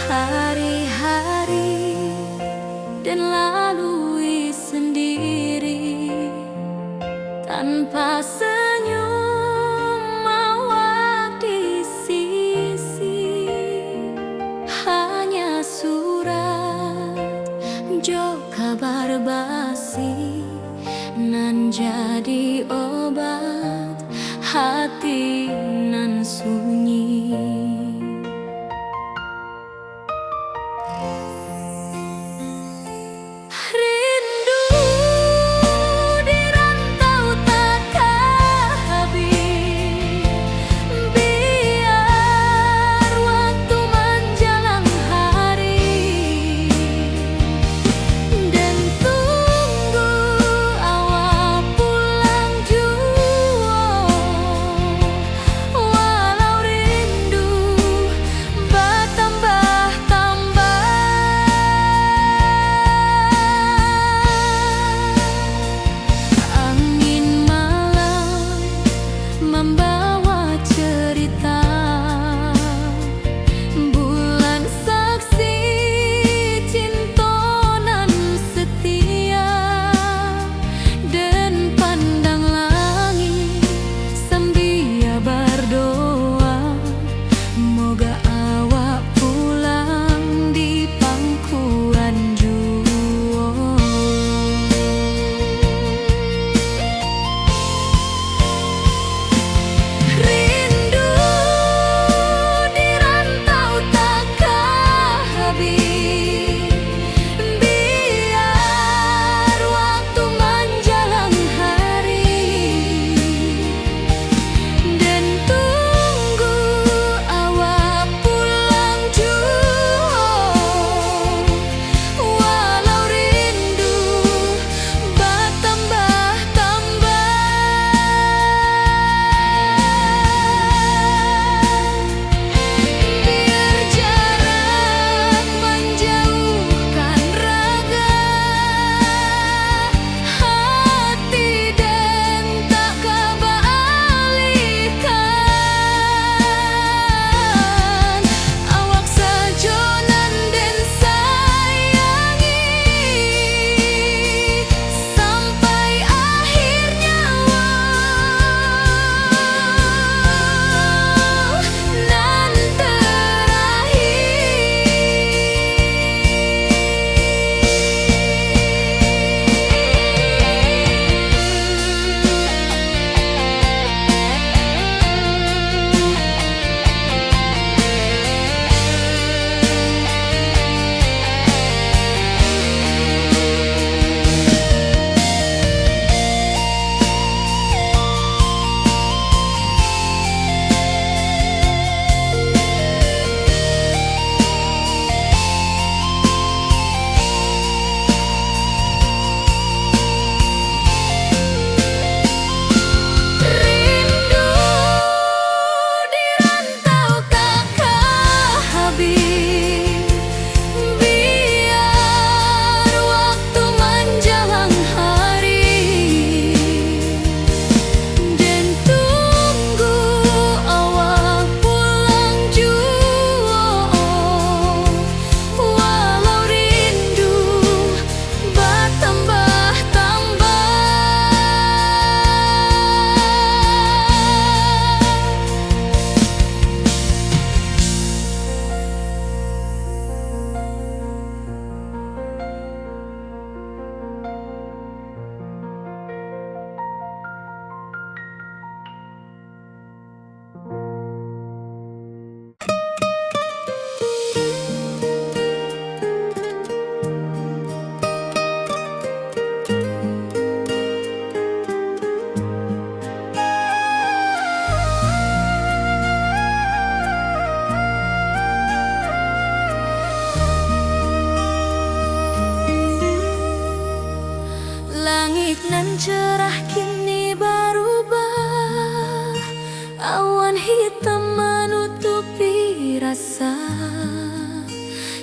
hari-hari dan lalui sendiri tanpa senyum awak di sisi. Hanya surat jo kabar basi nan jadi obat hati nan sunyi. Membawa cerita bulan saksi cintonan setia dan pandang langit sambil berdoa moga awak pulang di pangkuan jua. Langit nan cerah kini berubah, awan hitam menutupi rasa.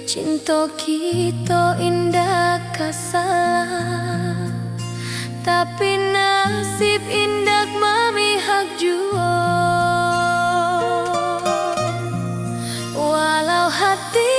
Cinta kita indah kasalah, tapi nasib indah memihak jua. Walau hati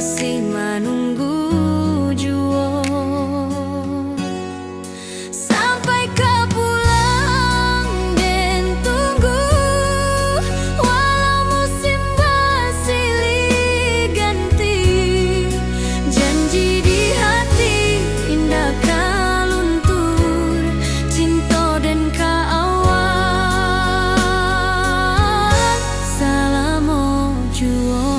masih menunggu jua. Sampai kau pulang dan tunggu, walau musim bersilih ganti. Janji di hati indah kau luntur, cinta dan kaawak selama jua.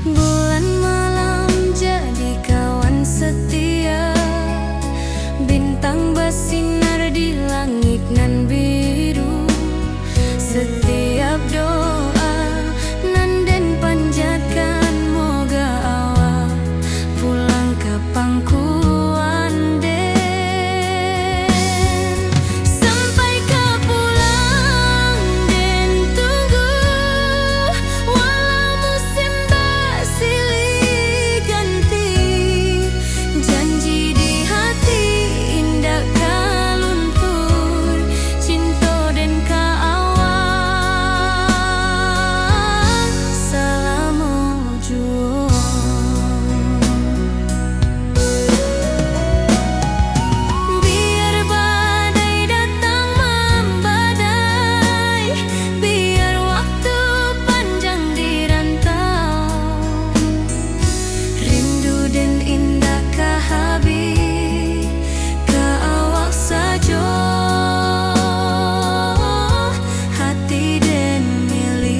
Bulan malam jadi kawan setia, bintang bersinar di langit nan biru. Setiap doa nan den panjatkan, moga awak pulang ke pangkuan den. Sampai kau pulang dan tunggu, walau musim bersilih ganti. Janji di hati indah kau luntur, cinta dan kaawak selama jua. Biar badai datang membadai, biar waktu panjang dirantau, rindu dan indah kah habis ke awak saja, hati dan milik.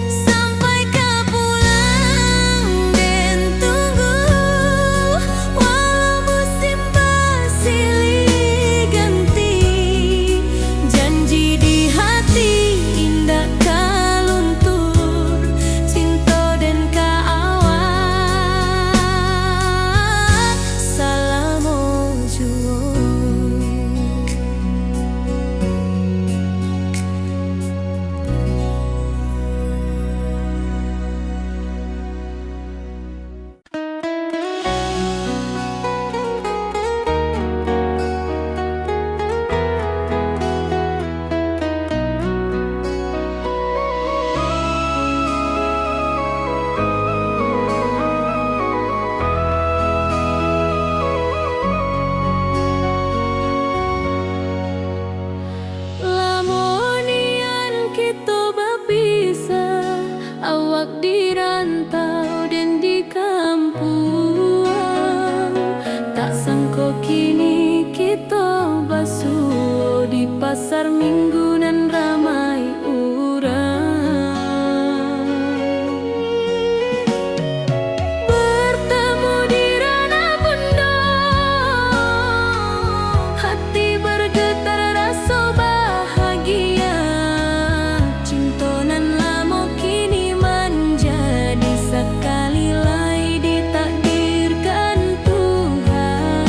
Sampai kau pulang dan tunggu, walau musim bersilih ganti. Janji di hati indah kau luntur, cinta dan kaawak selama jua. Lamonian kita berpisah, awak di rantau dan di kampuang. Tak sangka kini kita basuh di pasar minggu nan ramai urang. Bertemu di ranah bunda, hati bergetar rasa bahagia. Cinta nan lama kini menjadi sekali lagi ditakdirkan Tuhan.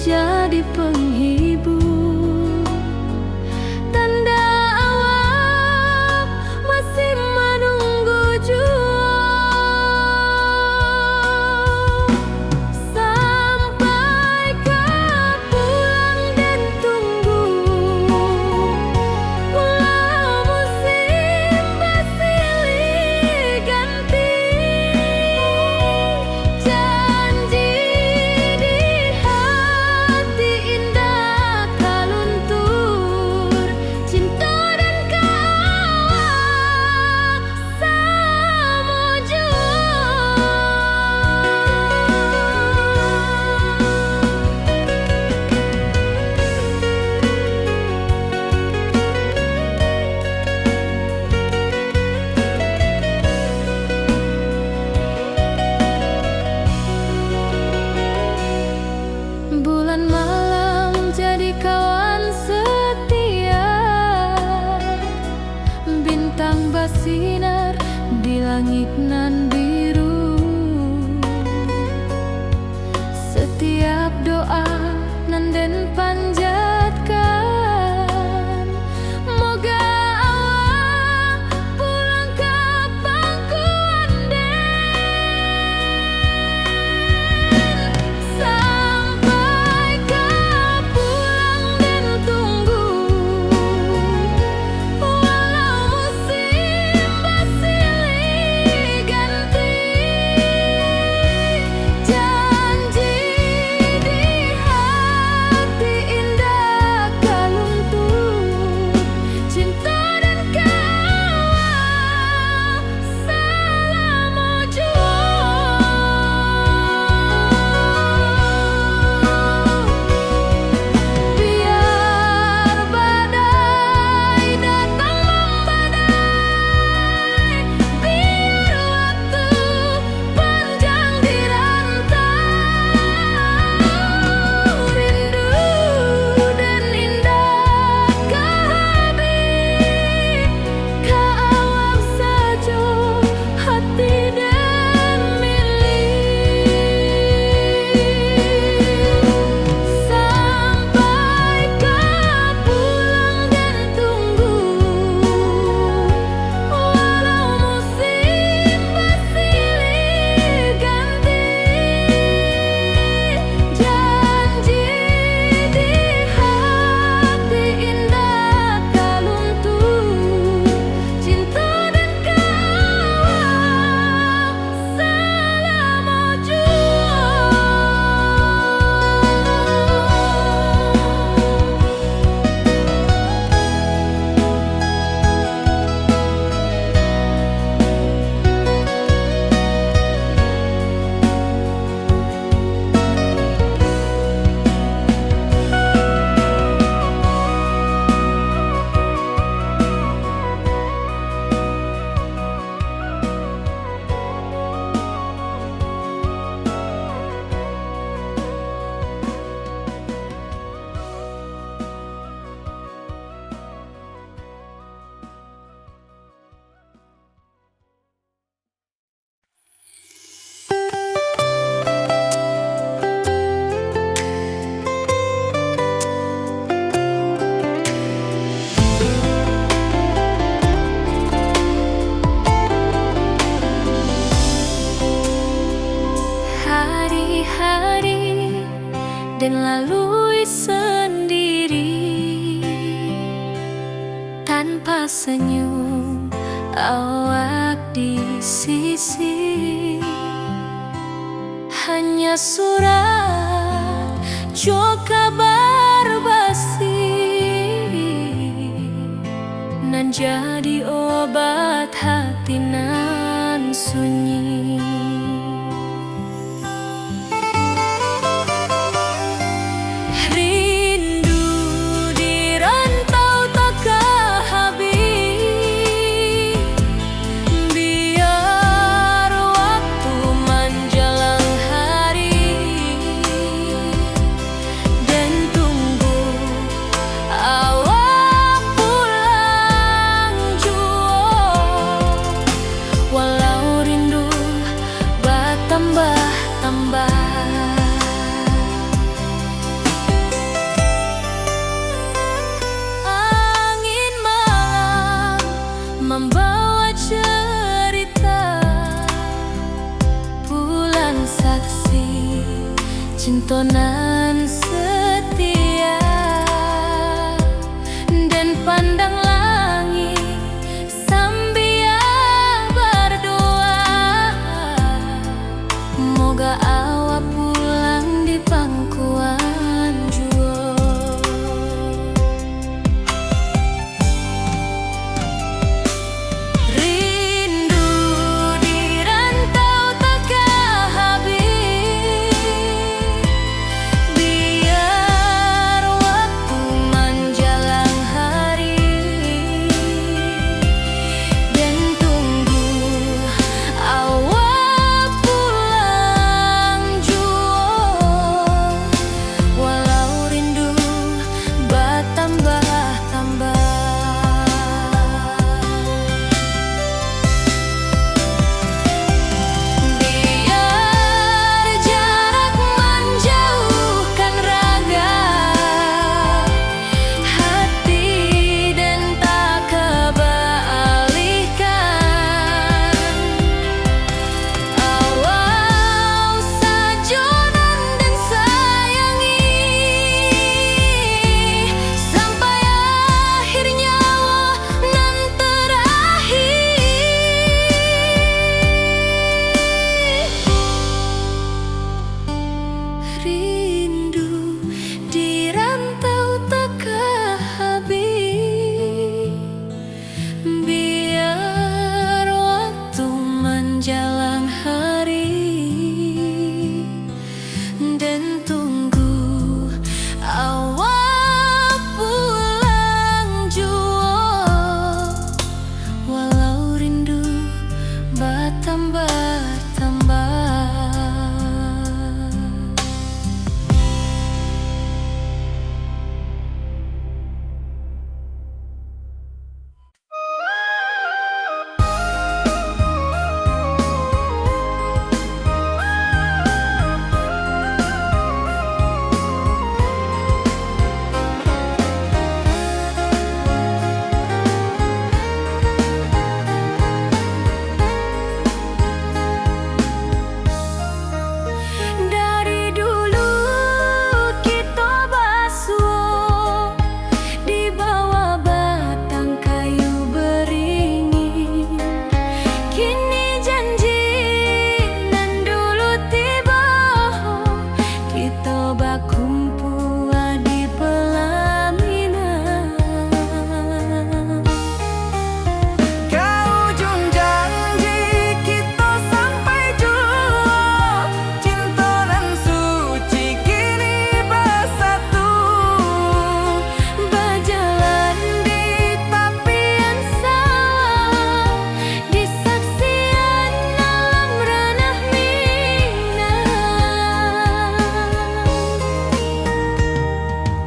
jadi penghibur. Tanda awal masih menunggu jua, sampai kau pulang dan tunggu. Walau musim bersilih ganti, janji di hati indah tak luntur. Cinta dan kawal sama jua. Bulan malam jadi kawan setia, bintang bersinar di langit nan biru. Setiap doa nan den panjatkan, moga awak pulang ke pangkuan den. Sampai kau pulang dan tunggu, walau musim bersilih ganti, janji di hati indah tak luntur. Cinta dan kawal selama jua. Biar badai datang membadai, biar waktu panjang dirantau, rindu dan indah kehabis, kawal saja hati dan milik. Sampai kau pulang dan tunggu, walau musim bersilih ganti, janji di hati indah tak luntur. Cinta dan kawal selama jua. Hari-hari dan lalui sendiri, tanpa senyum awak di sisi. Hanya surat jo kabar basi, nan jadi obat hati nan sunyi. Rindu di rantau tak habis, biar waktu menjelang hari, cintonan setia, dan pandang langit sambil berdoa, moga awak pulang di pangkuan jua. Rindu di rantau takkan habis, biar waktu menjelang hari, dan tunggu awak pulang jua. Walau rindu bertambah-tambah, biar jarak menjauhkan raga, hati dan tak kebalihkan. Awal sajonan dan sayangi, sampai akhir nyawa nan terakhir. Rindu di rantau takkan habis, biar waktu menjelang hari, dan tunggu awak pulang jua. Walau rindu bertambah-tambah. Dari dulu kita basuh di bawah batang kayu beringin, kini janji nan dulu tiba, kita berkumpul di pelaminan. Kau ujung janji kita sampai jua, cinta nan suci kini bersatu, Berjalan di tapian sawah, di saksian alam ranah Minang.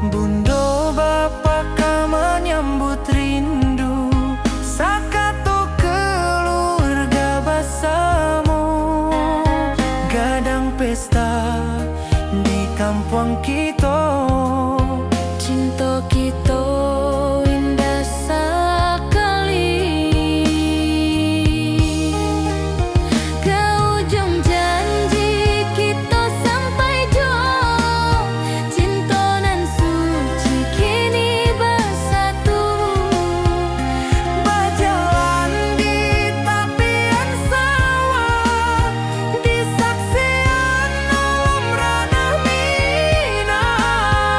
Bundo bapa kau menyambut rindu, sakato keluarga bersama, gadang pesta di kampung kita. Cinta kita indah sekali, ke ujung janji kita sampai jua, cinta nan suci kini bersatu. Berjalan di tapian sawah, di saksian alam ranah Minang.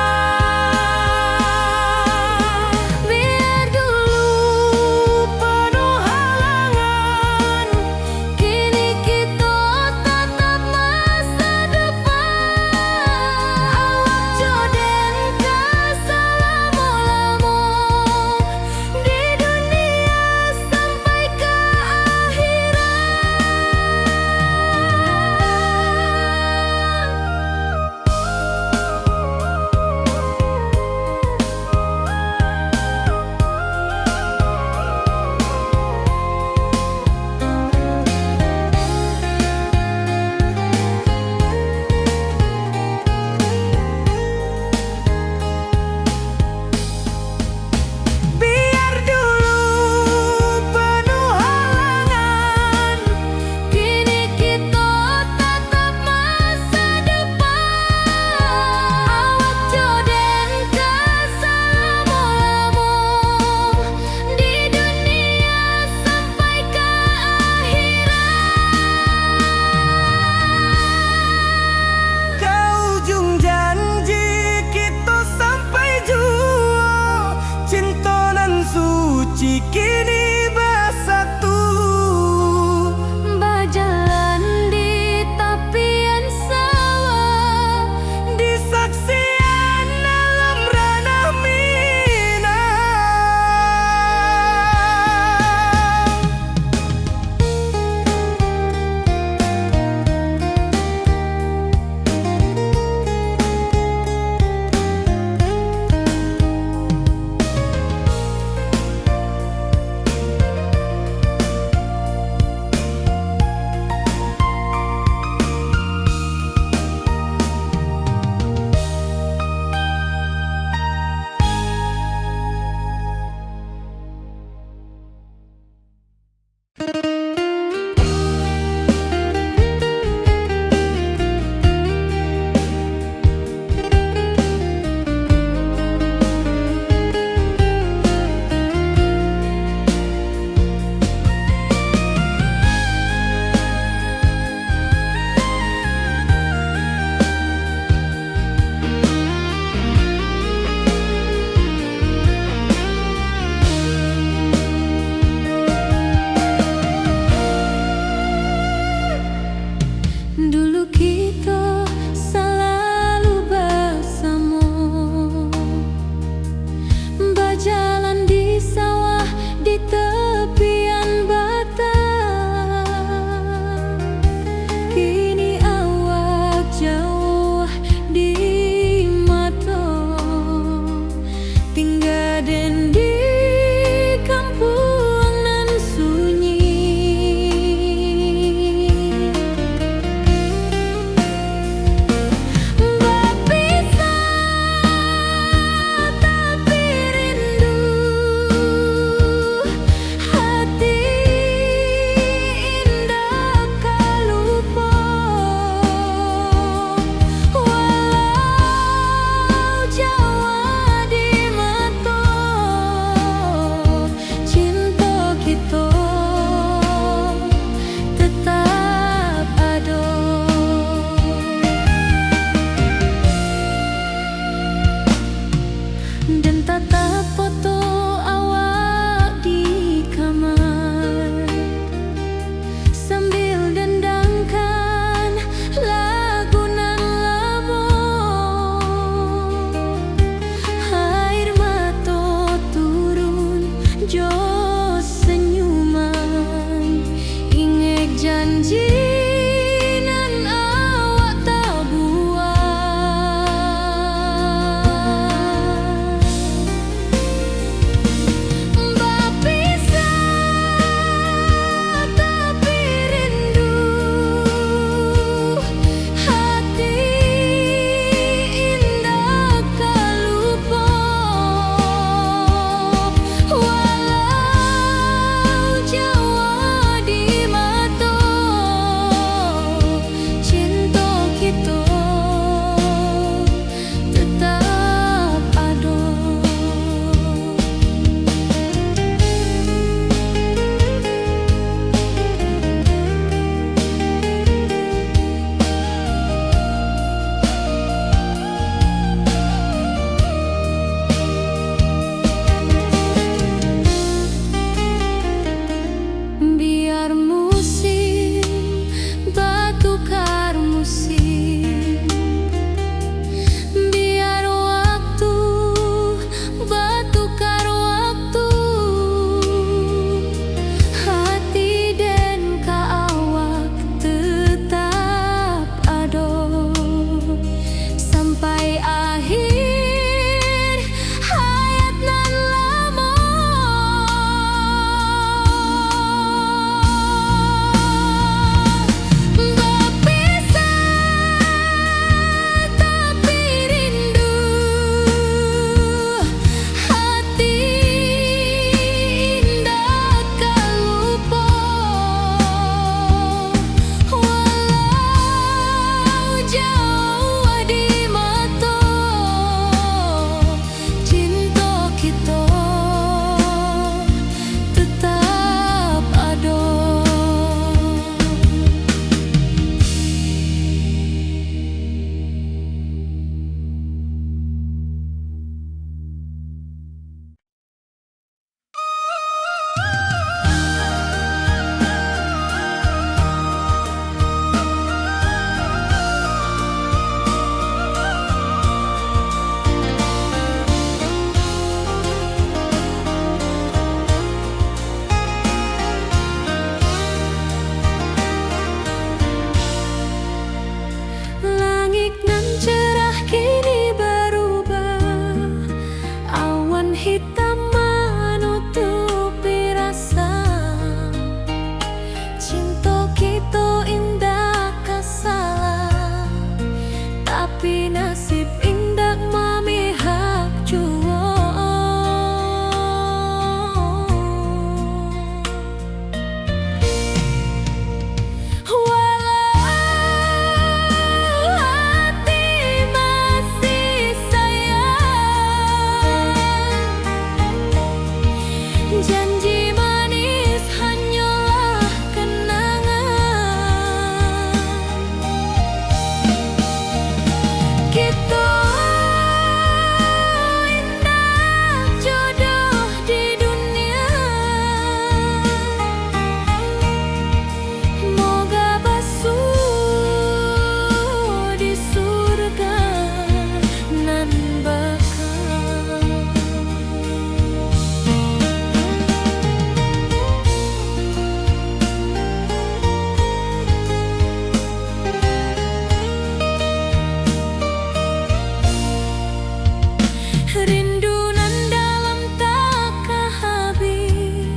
Rindu nan dalam tak habis,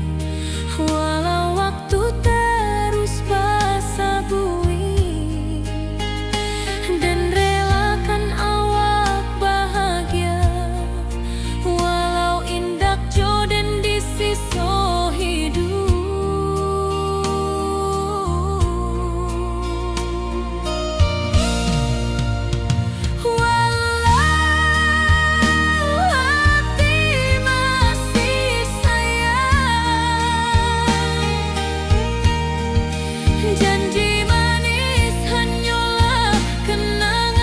walau waktu terus basa bui, dan relakan awak bahagia, walau indak jodoh di siso hidup. Janji manis hanyalah kenangan.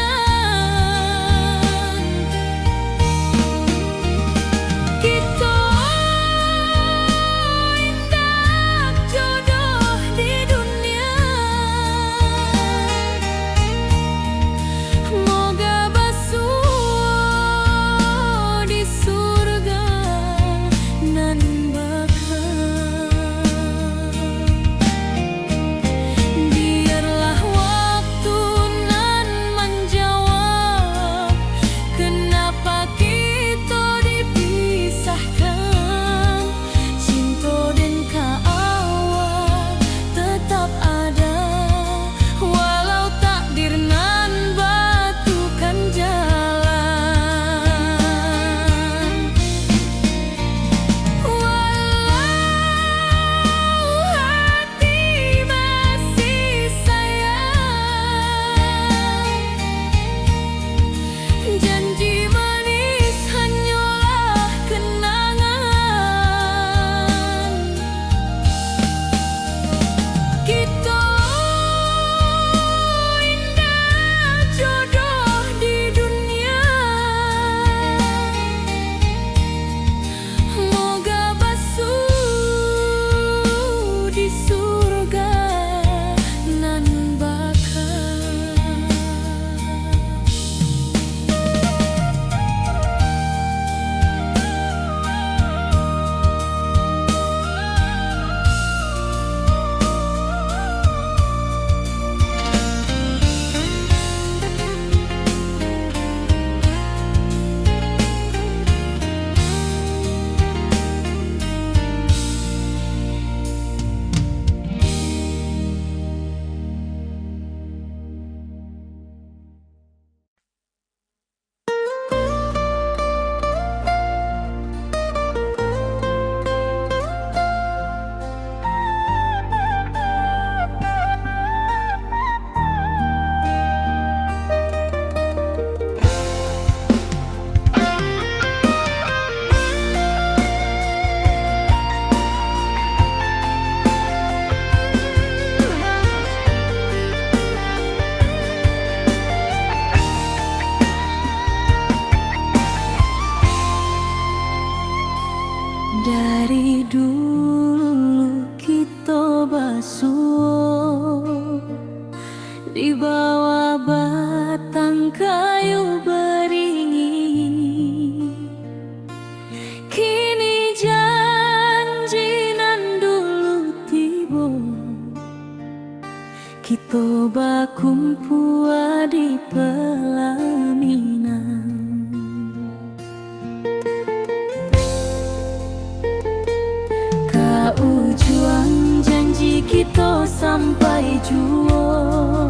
Kita indah jodoh di dunia, moga basuh di surga nan bakal. Biarlah waktu nan menjawab kenapa kita dipisahkan. Cinta dan kaawak tetap ada, walau takdir nan batukan jalan. Walau hati masih sayang, janji manis hanyalah kenangan. Kita indah jodoh di dunia, moga basuh di surga nan bakal. Dari dulu kita basuh di bawah batang kayu beringin. Kini janji nan dulu tiba, kita bakumpul di pelaminan. Ujung janji kita sampai jua,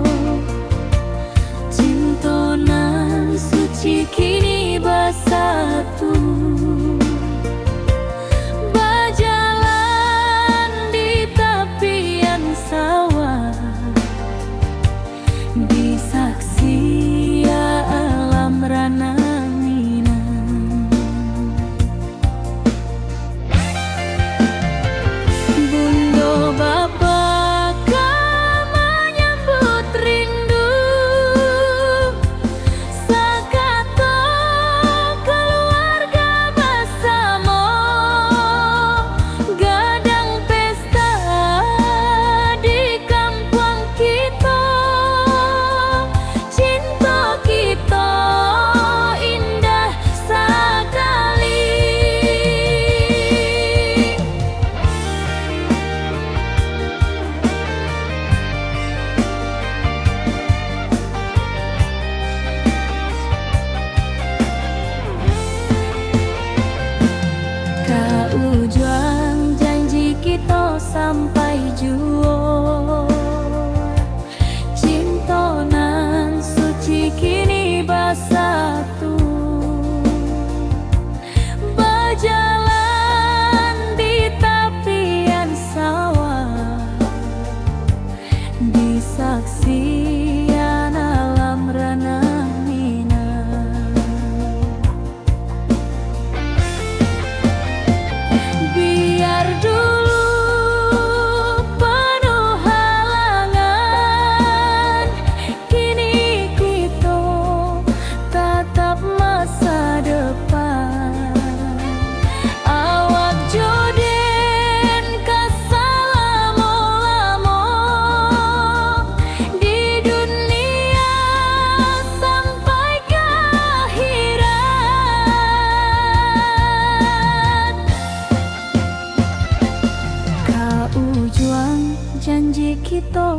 cinta nan suci kini bersatu, berjalan di tepian sawah, di saksi alam rana. Bapa kami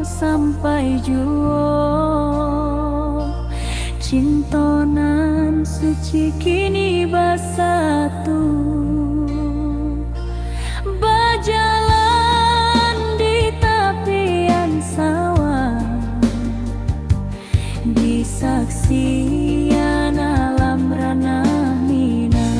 sampai juo, cintonan suci kini bersatu. Berjalan di tepian sawah, di saksian alam ranah Minang.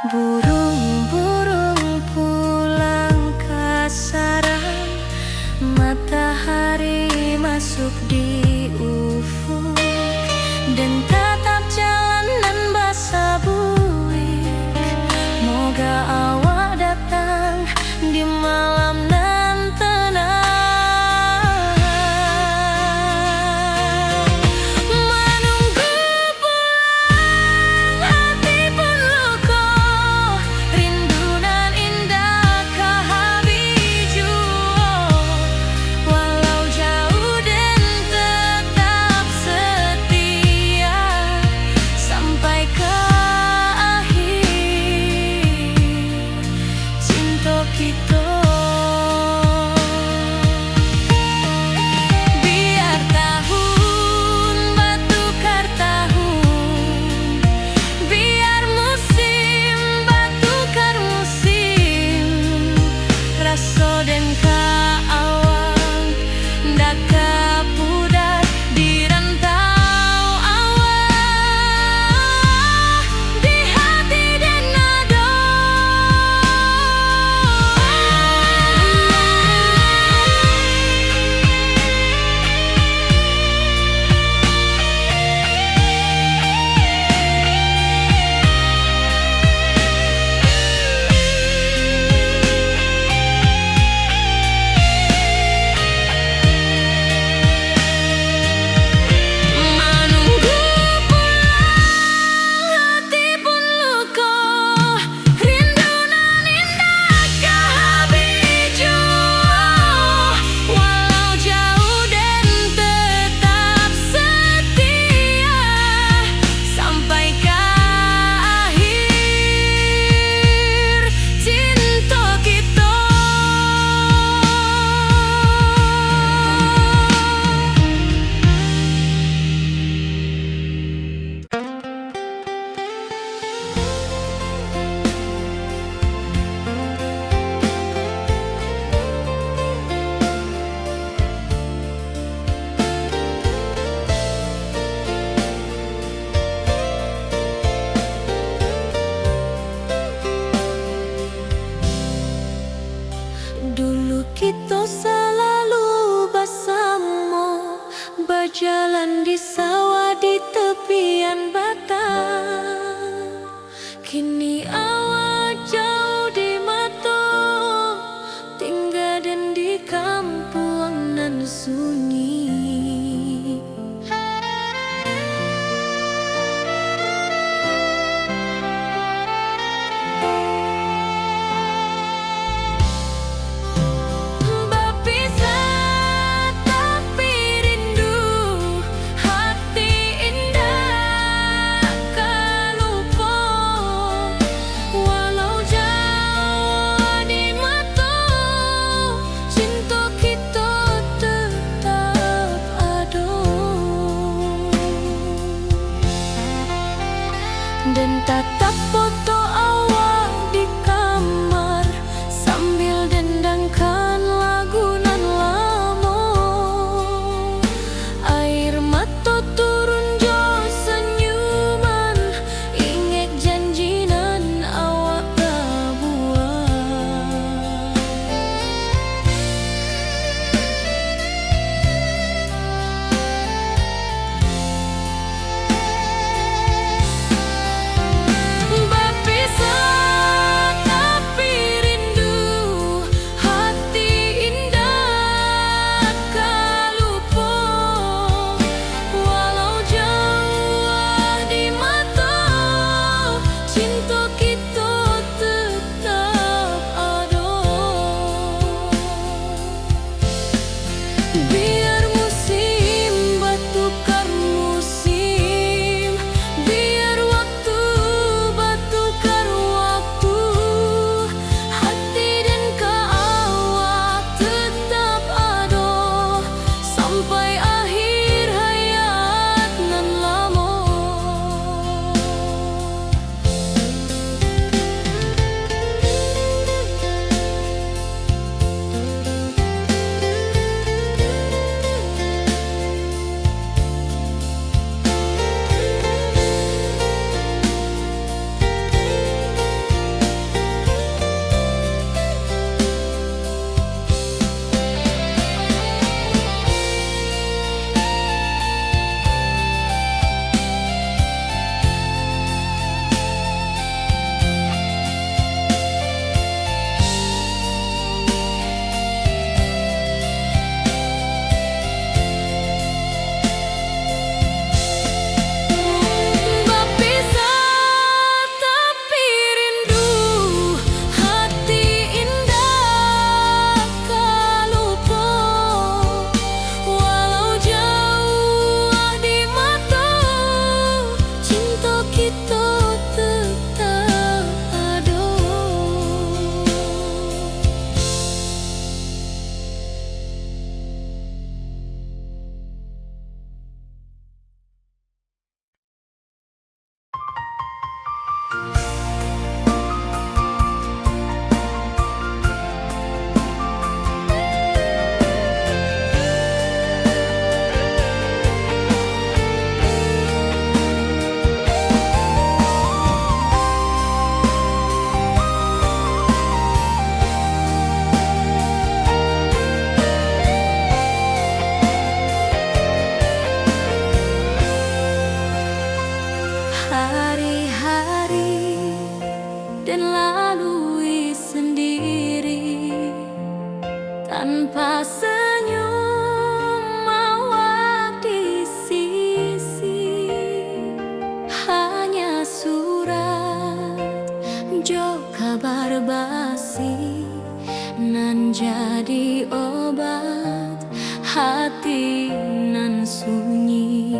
Burung-burung pulang ke sarang, matahari masuk di ufuk, dan tatap jalanan basah buik. Moga awak datang di malam nan tenang. Menunggu pulang hati pun luka, rindu nan indah ke habiju. Walau jauh dan tetap setia sampai ke akhir cinta kita. Biar tahun batukar tahun, biar musim batukar musim, rasa dan kaawang ndak kapudar di rantau awak, di hati dan nada. Menunggu pulang hati pun luka, rindu nan indah ke habiju. Walau jauh dan tetap setia sampai ke akhir cinta kita. Dulu kita selalu bersama, berjalan di sawah di tepian batang. Kini awak jauh di mata, tinggal dan di kampung nan sunyi. Berpisah tapi rindu, hati indah tak lupa. Walau jauh di mata, cinta kita tetap ada. Dan tatap foto awak di kamar sambil dendangkan lagu nan lama. Air mata turun jo senyuman, ingat janji nan awak tak buat. Berpisah hari-hari dan lalui sendiri tanpa senyum awak di sisi, hanya surat jo kabar basi nan jadi obat hati nan sunyi.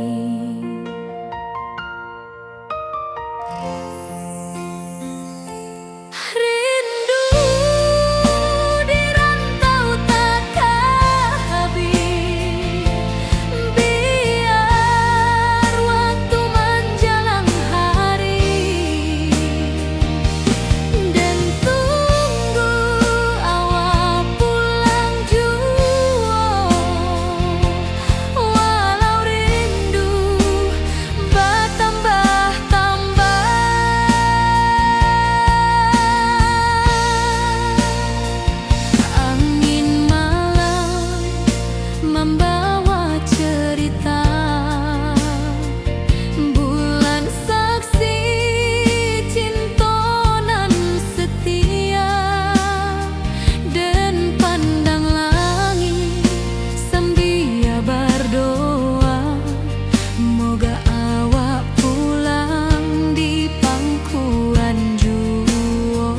Membawa cerita bulan saksi cintonan setia, dan pandang langit sambil berdoa moga awak pulang di pangkuan jua.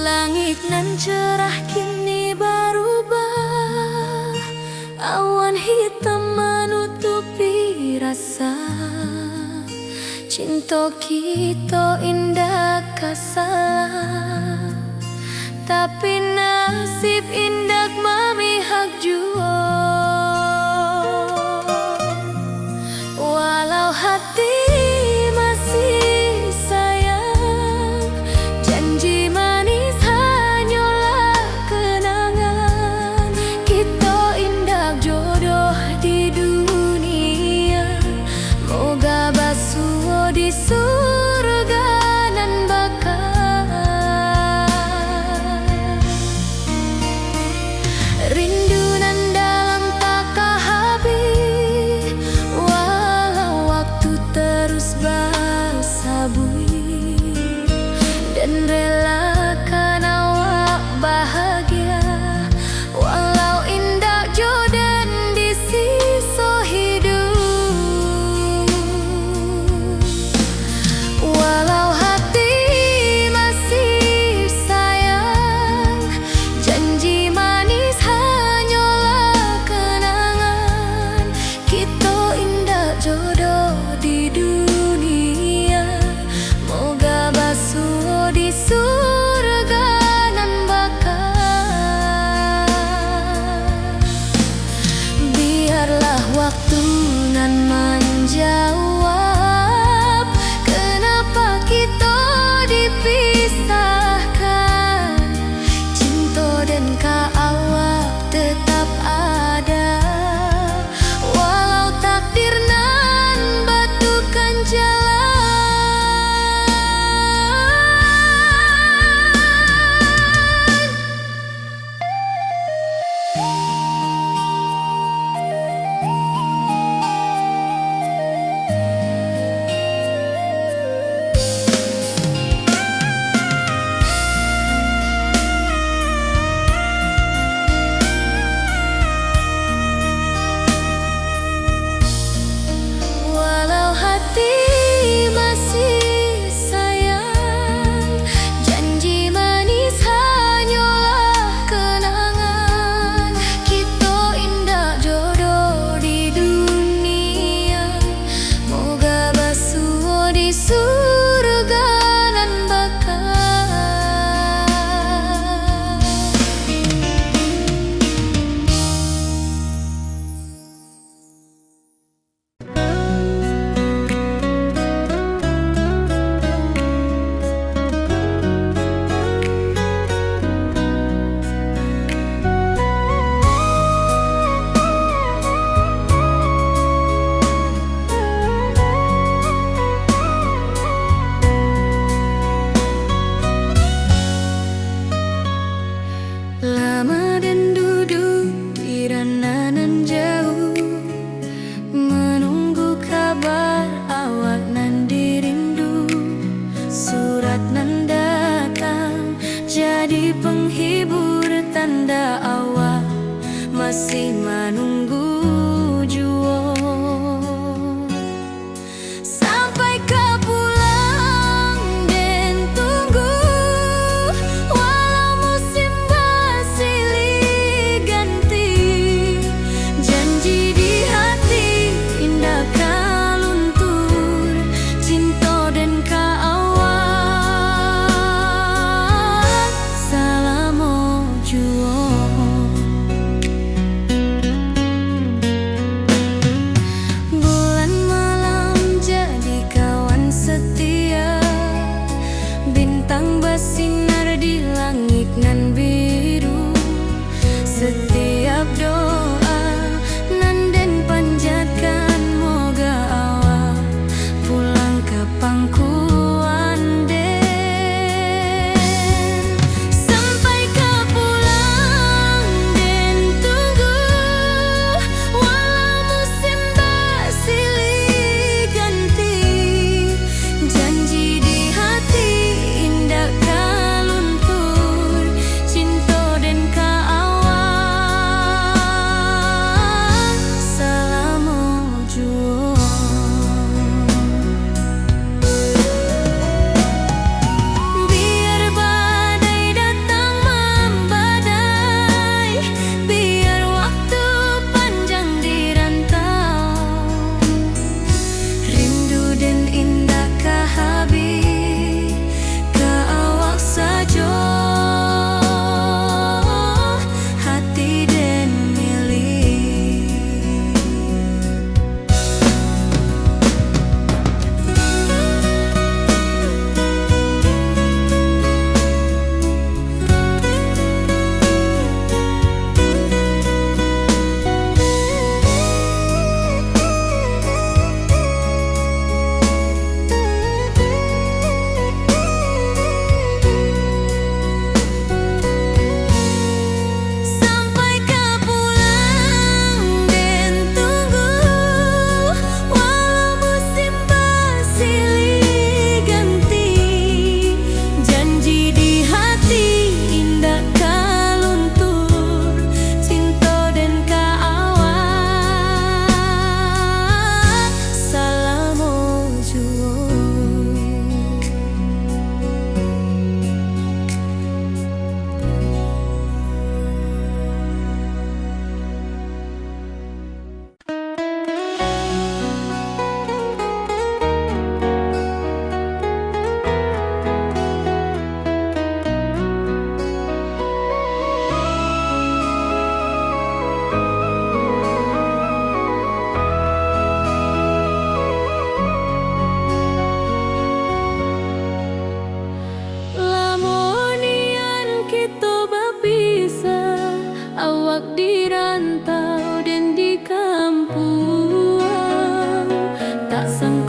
Langit nan cerah kini berubah, awan hitam menutupi rasa. Cinta kita indah kasalah, tapi nasib indah memihak jua. Walau hati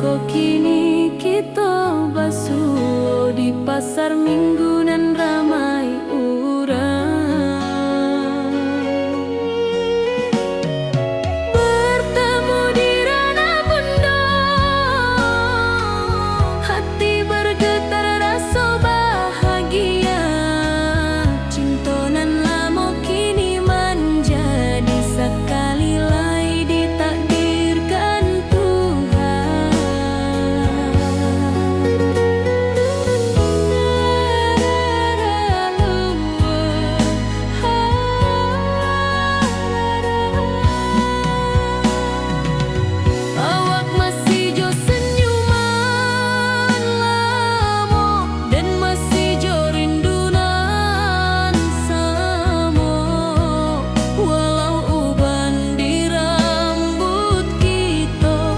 kok kini kita basuh di pasar minggu nan ramai urang. Bertemu di ranah bunda, hati bergetar rasa bahagia. Cinta nan lama kini menjadi sekali lagi ditakdirkan Tuhan. Awak masih jo senyuman lamo dan masih jo rindunan samo. Walau uban di rambut kita,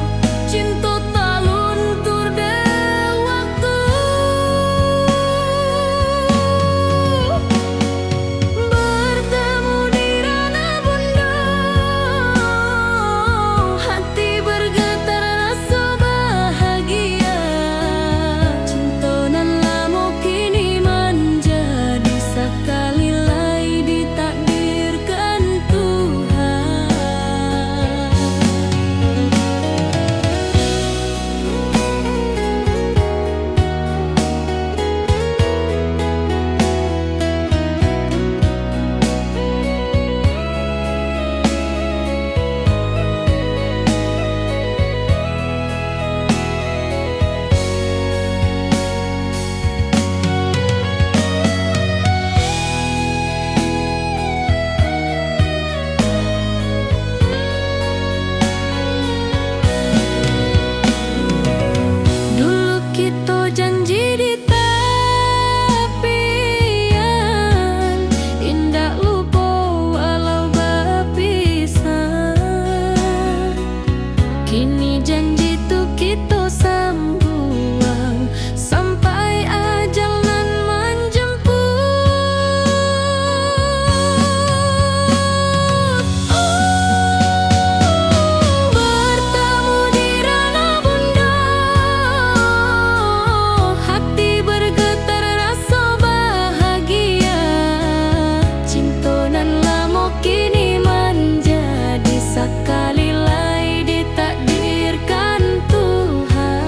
cinta tak luntur de waktu. Bertemu di ranah bunda, hati bergetar rasa bahagia. Cinta nan lama kini menjadi sekali lagi ditakdirkan Tuhan. Dulu kita janji di tepian, indah lupa walau berpisah. Kini janji tu kita sambuang sampai ajal nan menjemput. Bertemu di ranah bunda, hati bergetar rasa bahagia. Cinta nan lama kini menjadi sekali lagi ditakdirkan Tuhan.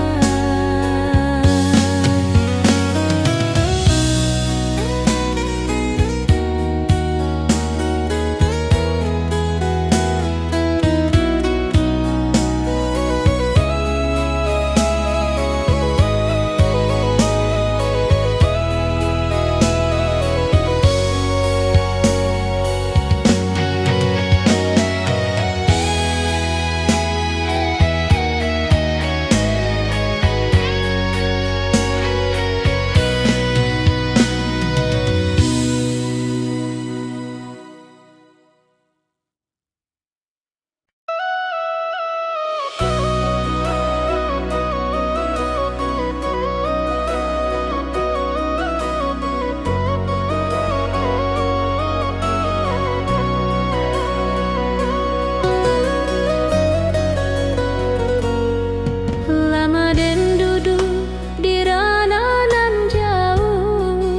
Lama den duduk di ranah nan jauh,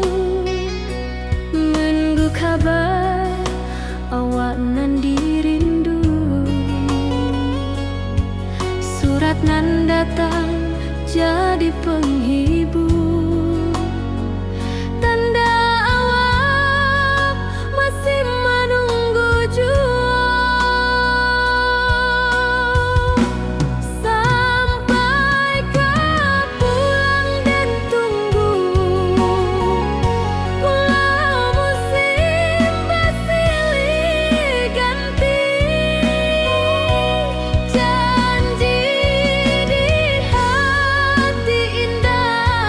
menunggu kabar awak nan dirindu. Surat nan datang jadi penghibur, tanda awak masih menunggu jua. Sampai kau pulang dan tunggu, walau musim bersilih ganti. Janji di hati indah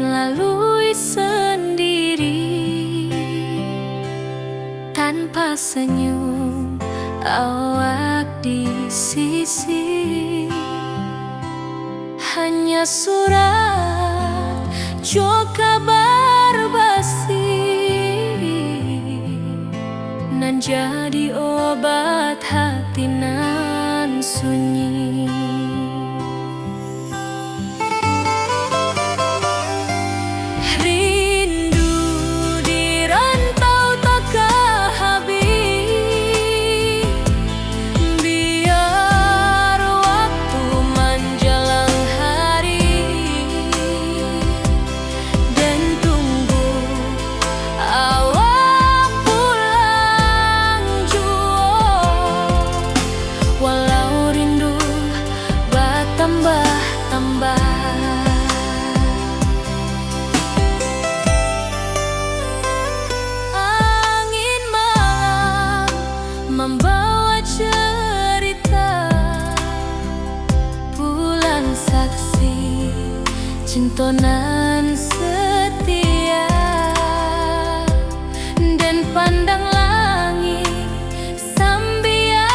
mungkin lalui sendiri tanpa senyum awak di sisi. Hanya surat jo kabar basi nan jadi obat hati nan sunyi. Rindu di rantau takkan habis, biar waktu menjelang hari dan tunggu awak pulang jua. Walau rindu bertambah-tambah, angin malam membawa cerita, bulan saksi cintonan setia, dan pandang langit sambil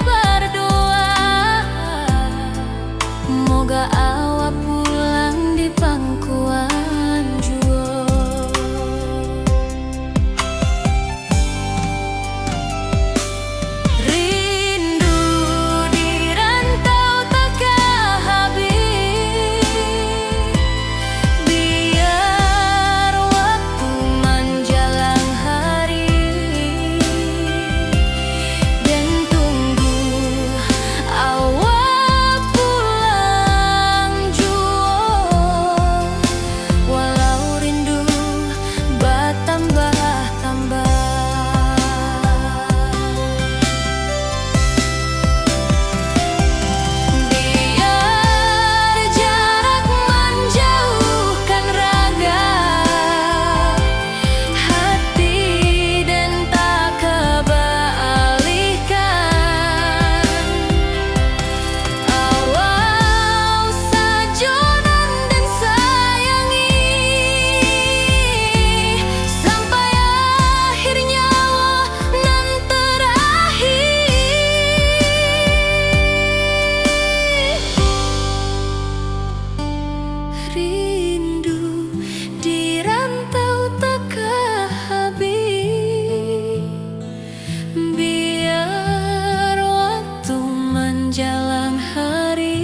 berdoa, moga awak pulang di pangkuan jua. Rindu di rantau takkan habis, biar waktu menjelang hari dan tunggu awak pulang jua. Walau rindu bertambah-tambah, biar jarak menjauhkan raga hati dan tak kebalikan. Awal sajonan dan sayangi sampai akhir nyawa nan terakhir. Rindu di rantau takkan habis, biar waktu menjelang hari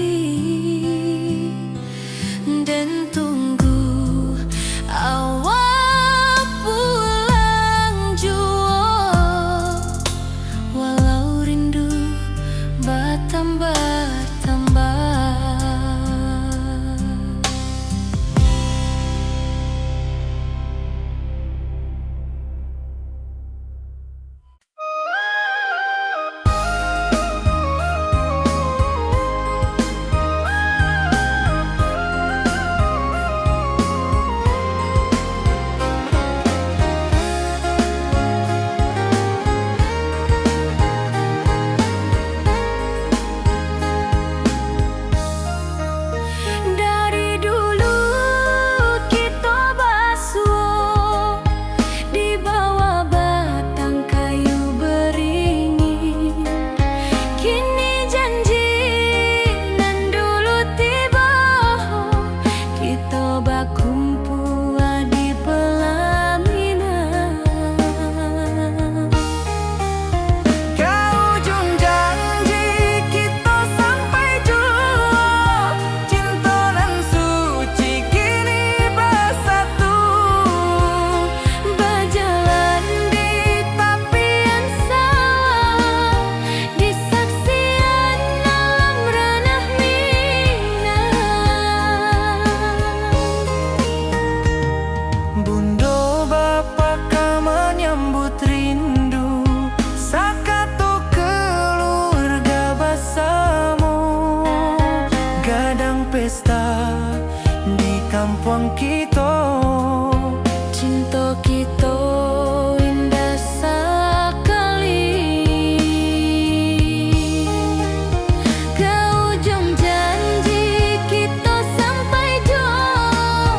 dan tunggu awak pulang jua. Walau rindu bertambah-tambah. Dari dulu kita basuh di bawah batang kayu beringin. Kini janji nan dulu tiba, kita berkumpul di pelaminan. Ke ujung janji kita sampai jua, cinta nan suci kini bersatu, Berjalan di tapian sawah, di saksian alam ranah Minang. Bundo bapa ka menyambut rindu, sakato keluarga bersama, gadang pesta di kampung kita. Cinta kita indah sekali. Ke ujung janji kita sampai jua,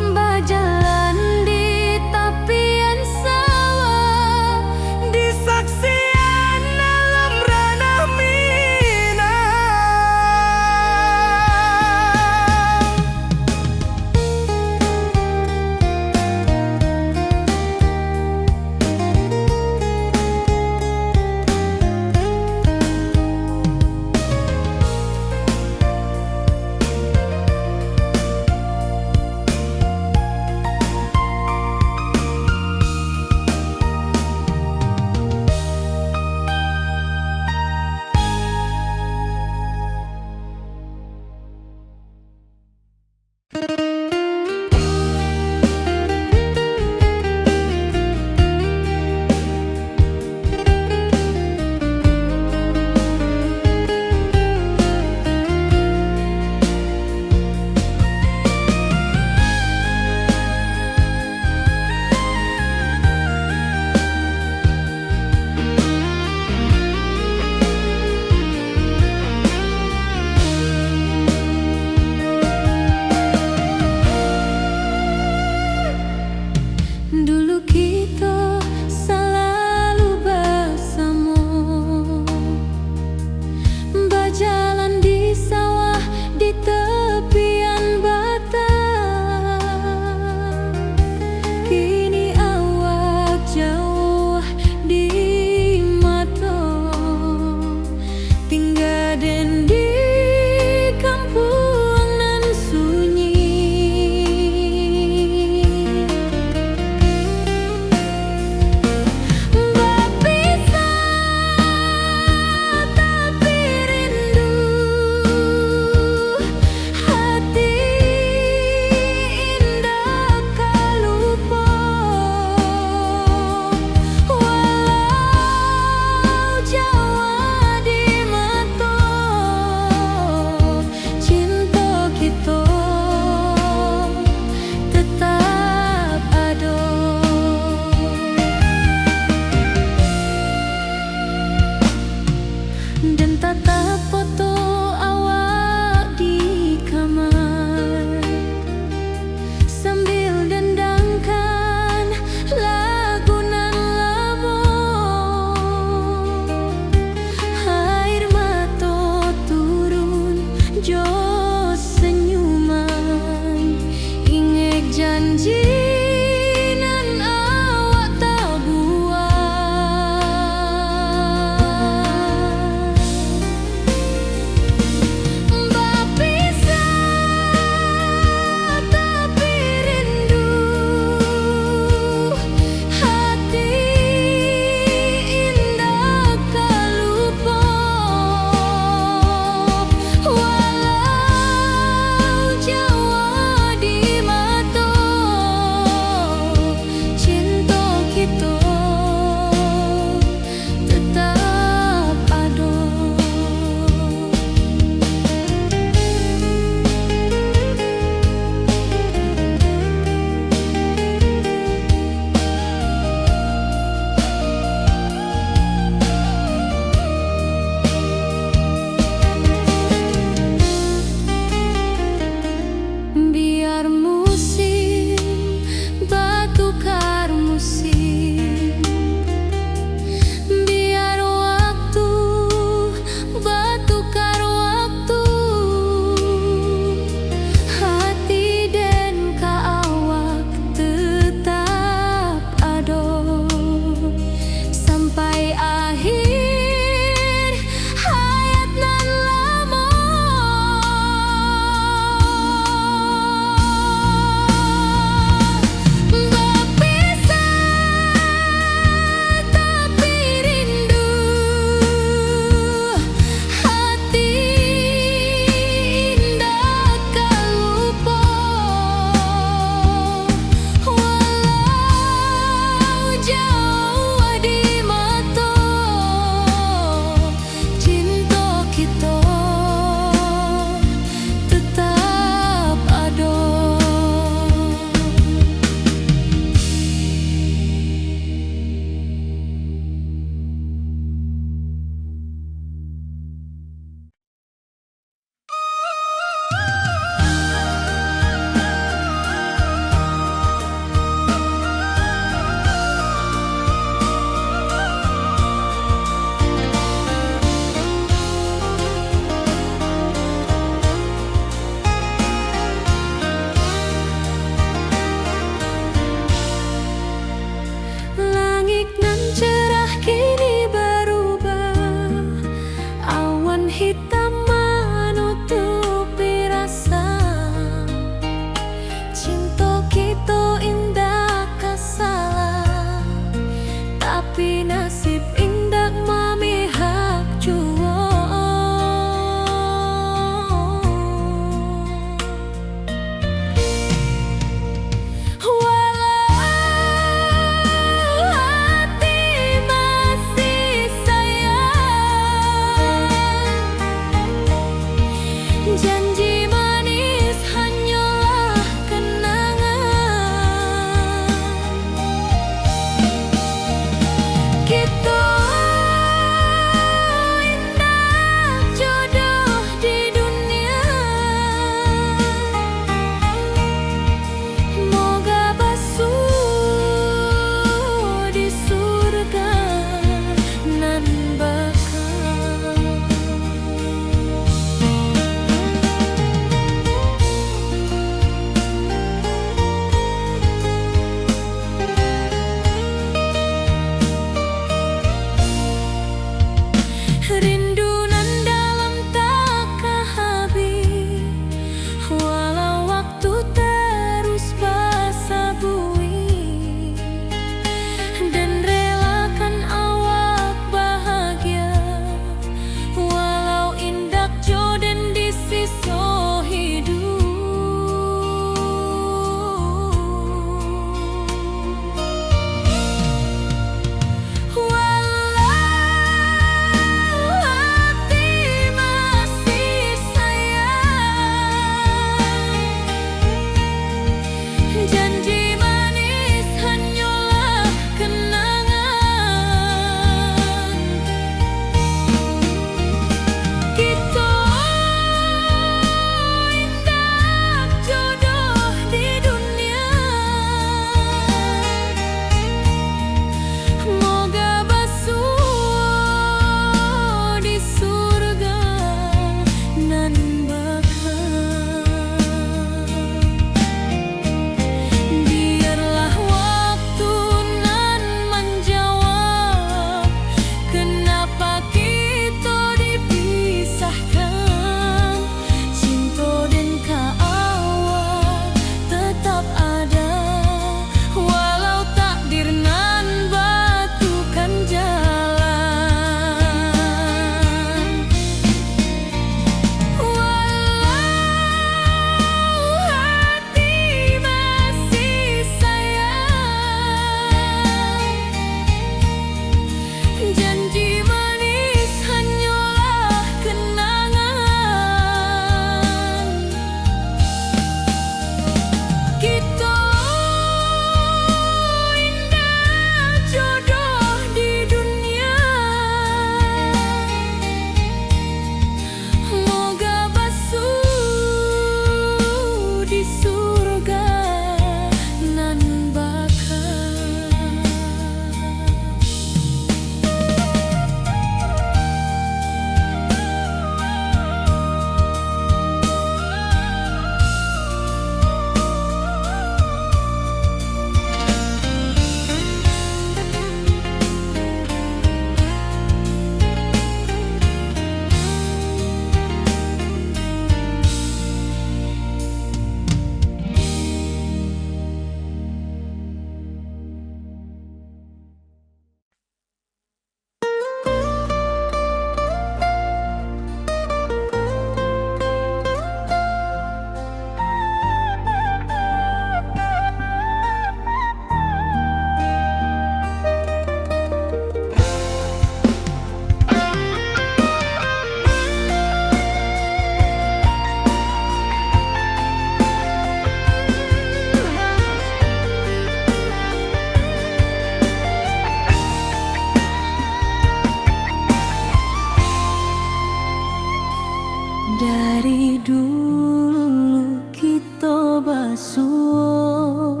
Dari dulu kita basuh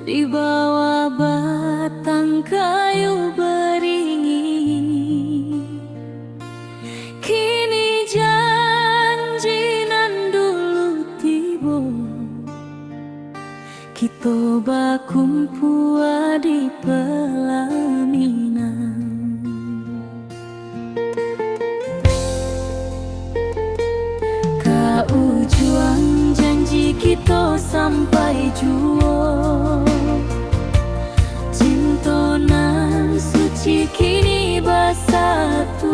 di bawah batang kayu beringin. Kini janji nan dulu tiba, kita bakumpul di pelaminan. Kau juang janji kita sampai jua, cinta nan suci kini bersatu.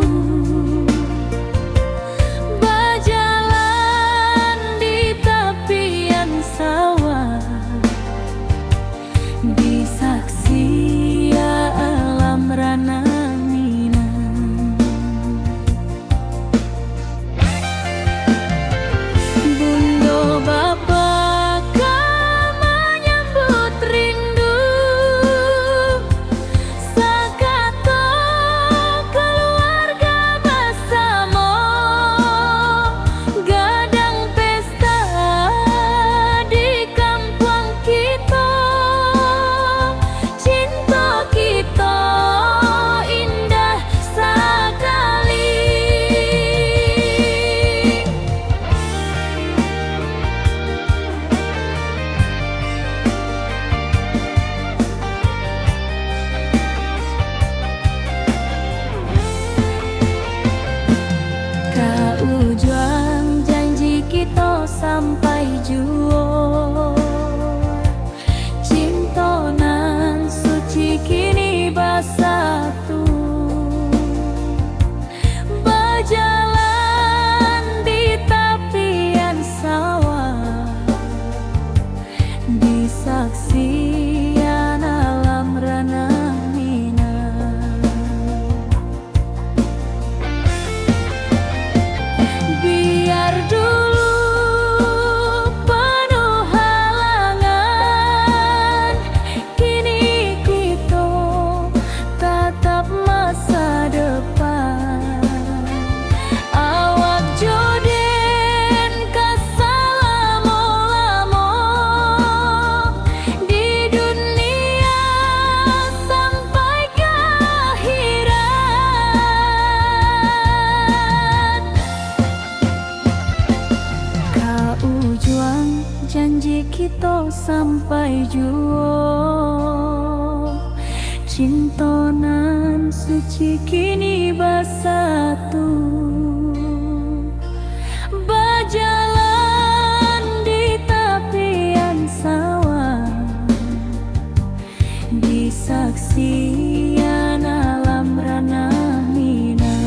Berjalan di tepian sawah, di saksi alam rana Minang. Bunda bapa kau menyambut rindu, sakato keluarga bersama, gadang pesta di kampung kita. Cinta kita indah sekali. Kau juang janji kita sampai jua, cinta nan suci kini bersatu. Berjalan di tepian sawah, di saksian alam rana Minang. Biar dulu penuh halangan, kini kita tatap masa depan. Awak joden kesalamo-lamo di dunia sampai ke akhirat. Kau juang janji kita sampai jua, cinta nan suci kini bersatu. Berjalan di tepian sawah, di saksian alam rana Minang.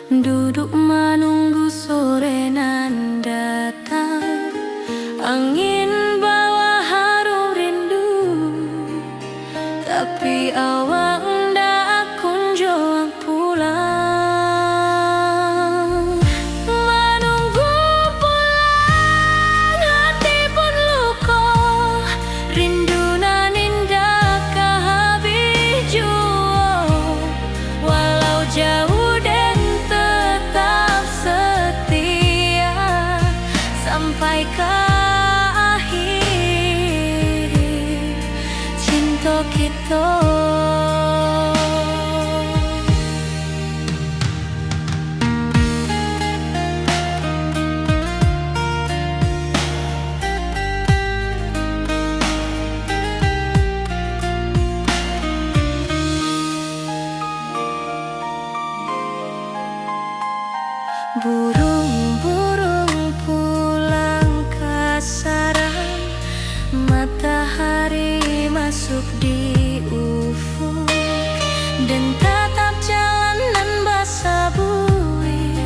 Duduk menunggu sore nan datang, angin bawa harum rindu, tapi awak ndak kunjung pulang. Menunggu pulang, hati pun luka, rindu nan indah kehabis jua. Walau jauh sampai ke akhir cinta kita. Burung-burung pulang ke sarang, matahari masuk di ufuk, dan tatap jalanan basah buik.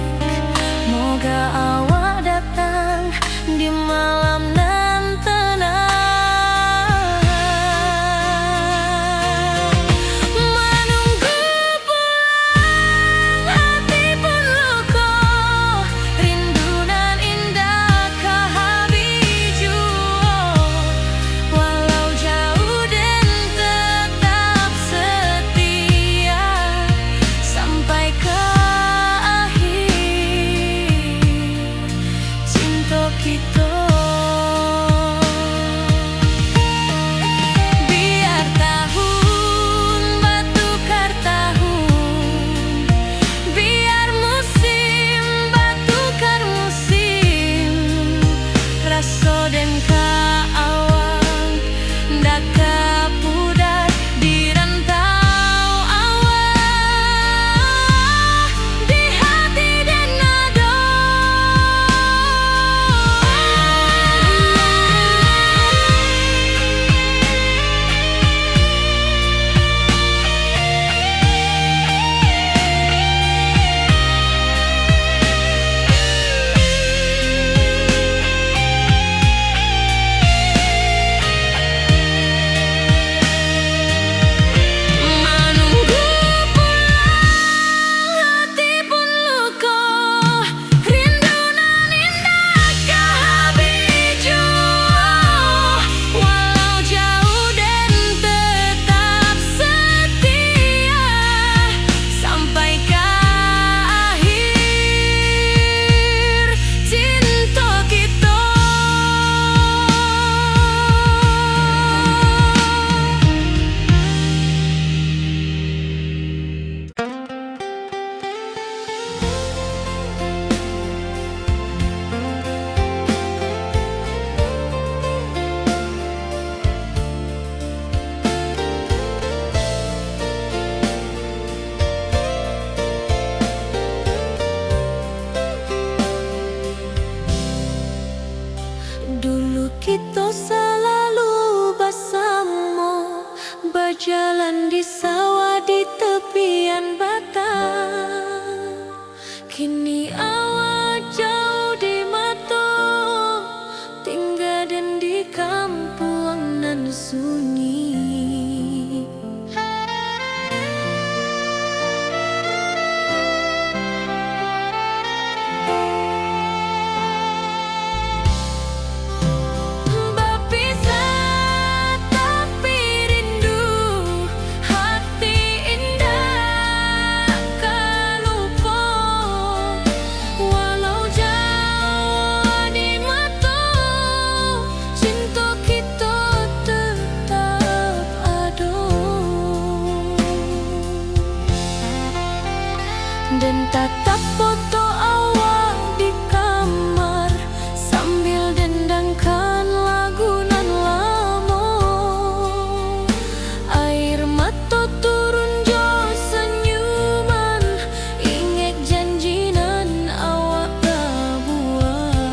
Moga awak datang di malam nan tenang. Menunggu pulang, hati pun luka, rindu nan indah kehabis jua. Walau jauh dan tetap setia sampai ke akhir cinta kita. Biar tahun bertukar tahun, biar musim bertukar musim, rasa dan keawang ndak kepudar di rantau awak, di hati dan nada. Menunggu pulang, hati pun luka, rindu nan indah kehabis jua. Walau jauh dan tetap setia sampai ke akhir cinta kita. Dulu kita selalu bersama, berjalan di sawah di tepian batang. Kini awak jauh di mata, tinggal dan di kampung nan sunyi. Berpisah tapi rindu, hati indah kelupa. Walau jauh di mata, cinta kita tetap ada. Dan tatap foto awak di kamar sambil dendangkan lagu nan lama. Air mata turun jo senyuman, ingat janji nan awak buat.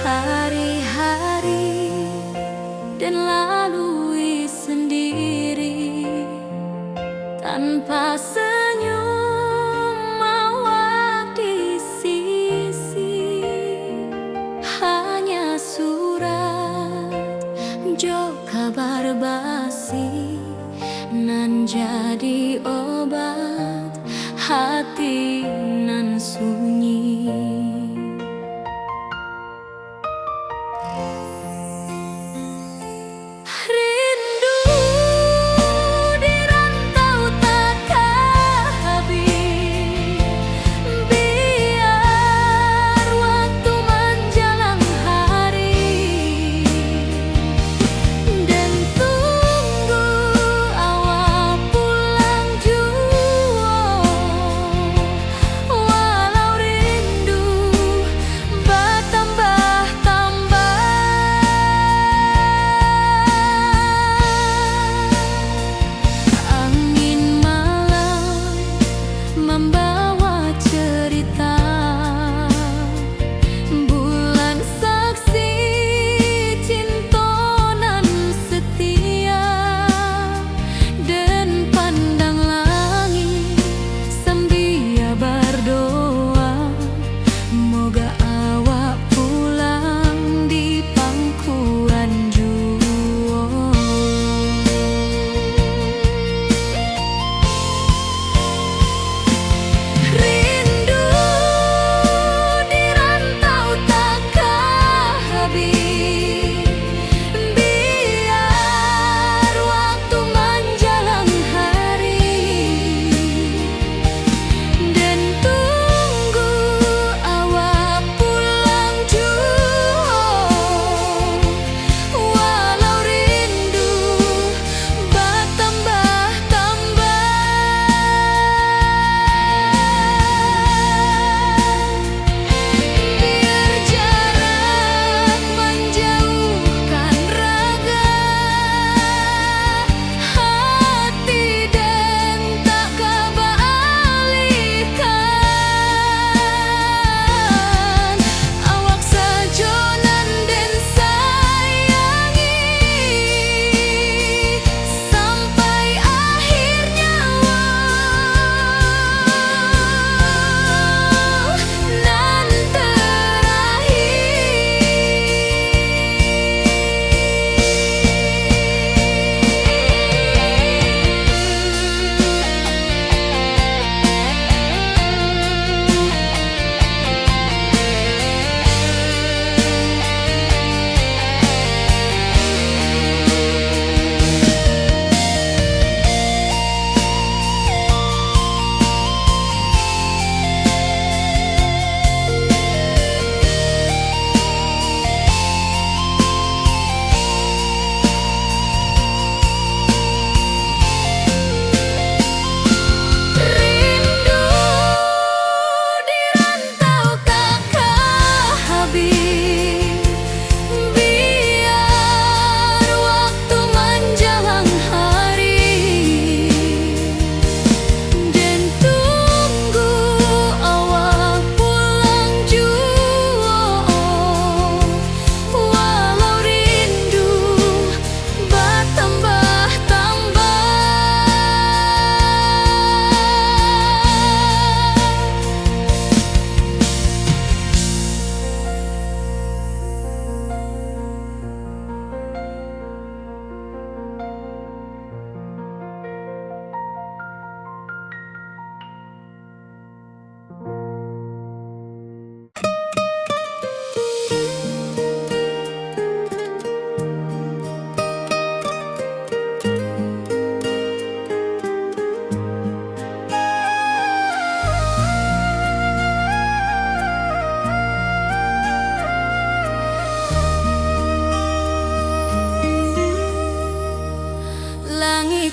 hari-hari dan lalui sendiri tanpa senyum awak di sisi. Hanya surat jo kabar basi nan jadi obat hati nan sunyi.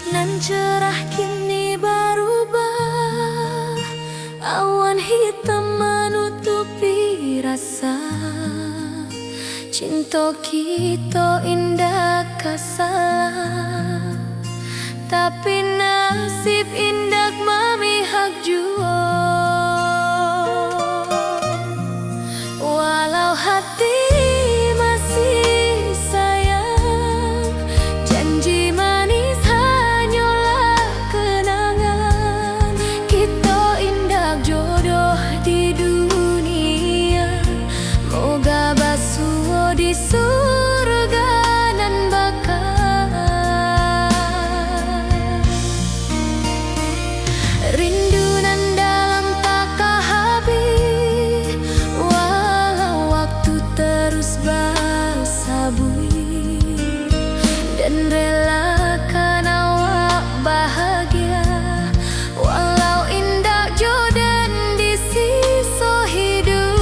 Nan cerah kini berubah, awan hitam menutupi rasa. Cinta kita indah kasalah, tapi nasib indah memihak jua. Walau hati di surga nan bakal. Rindu nan dalam tak habis, walau waktu terus bersabui, dan relakan awak bahagia walau indah jodan di sisa hidup.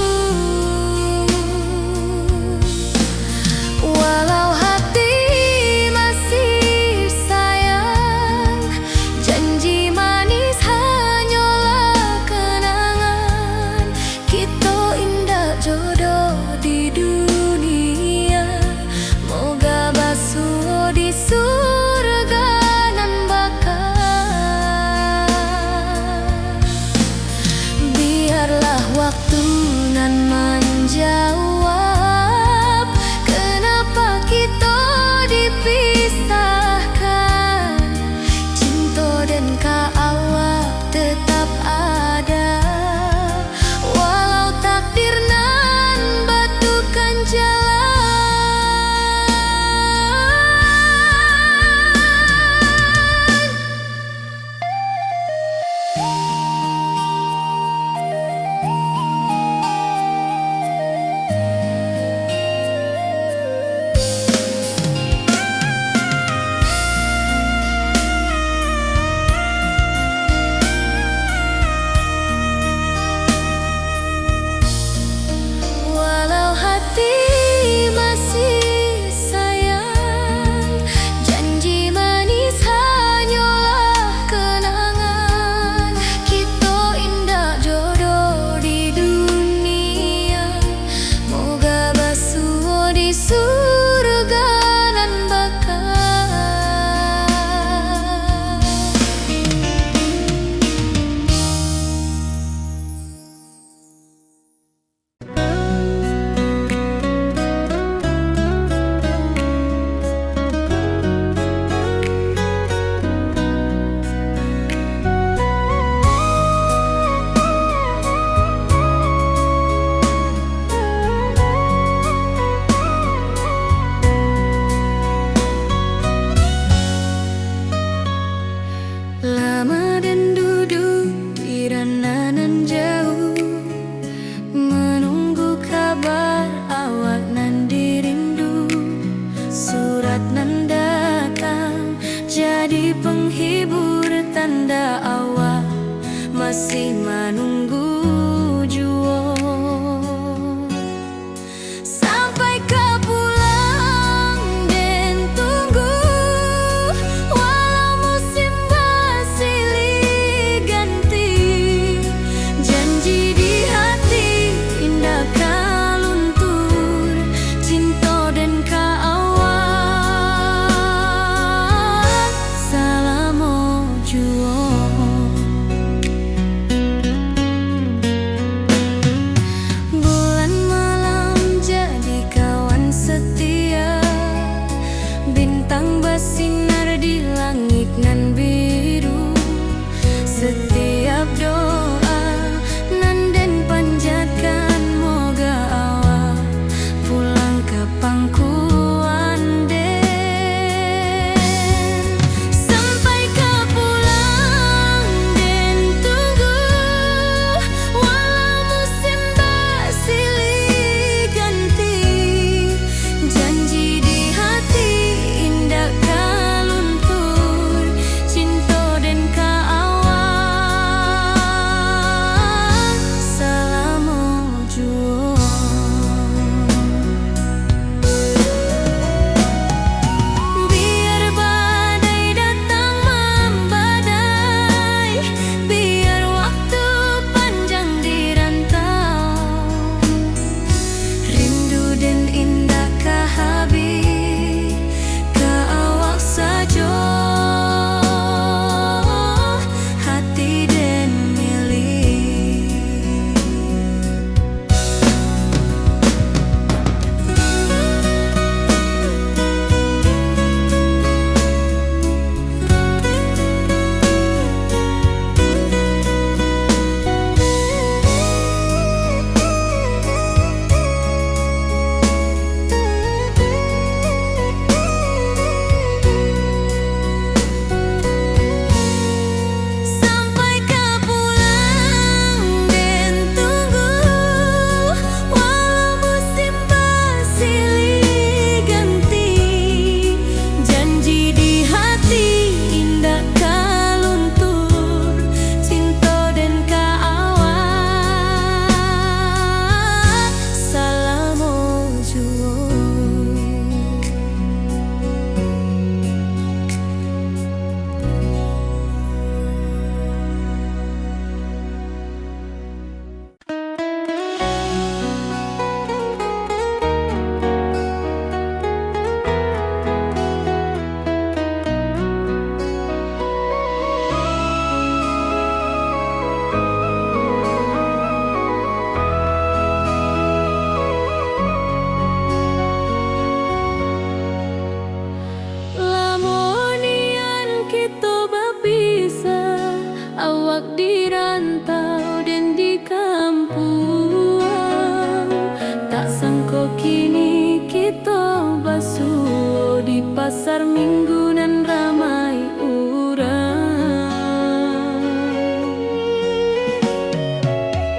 basuh di pasar minggu nan ramai urang.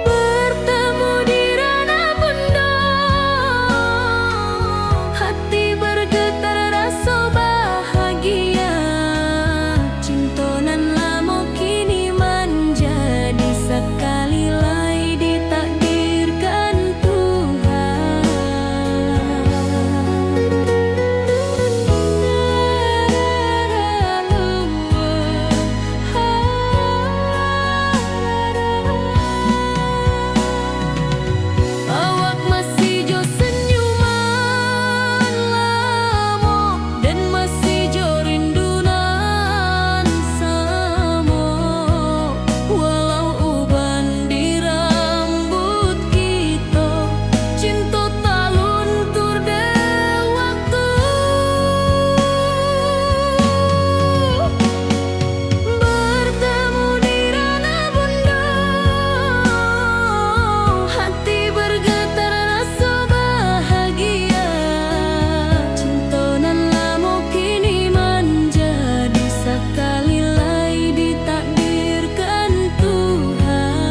Bertemu di ranah bunda, hati bergetar rasa bahagia. Cinta nan lama kini menjadi sekali lai ditakdirkan Tuhan. Awak masih jo senyuman lamo dan masih jo rindunan samo. Walau uban di rambut kita, cinta tak luntur de waktu. Bertemu di ranah bunda, hati bergetar rasa bahagia. Cinta nan lama kini menjadi sekali lai ditakdirkan Tuhan.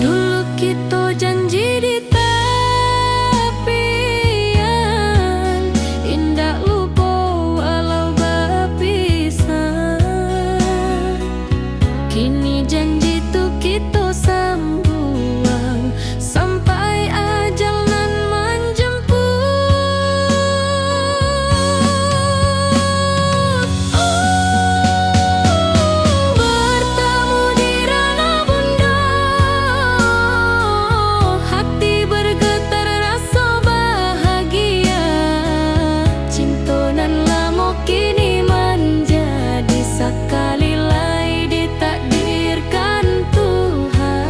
Dulu kita janji di tepian, indah lupa walau berpisah. Kini janji tu kita sambuang sampai ajal nan menjemput. Bertemu di ranah bunda, hati bergetar rasa bahagia. Cinta nan lama kini menjadi sekali lai ditakdirkan Tuhan.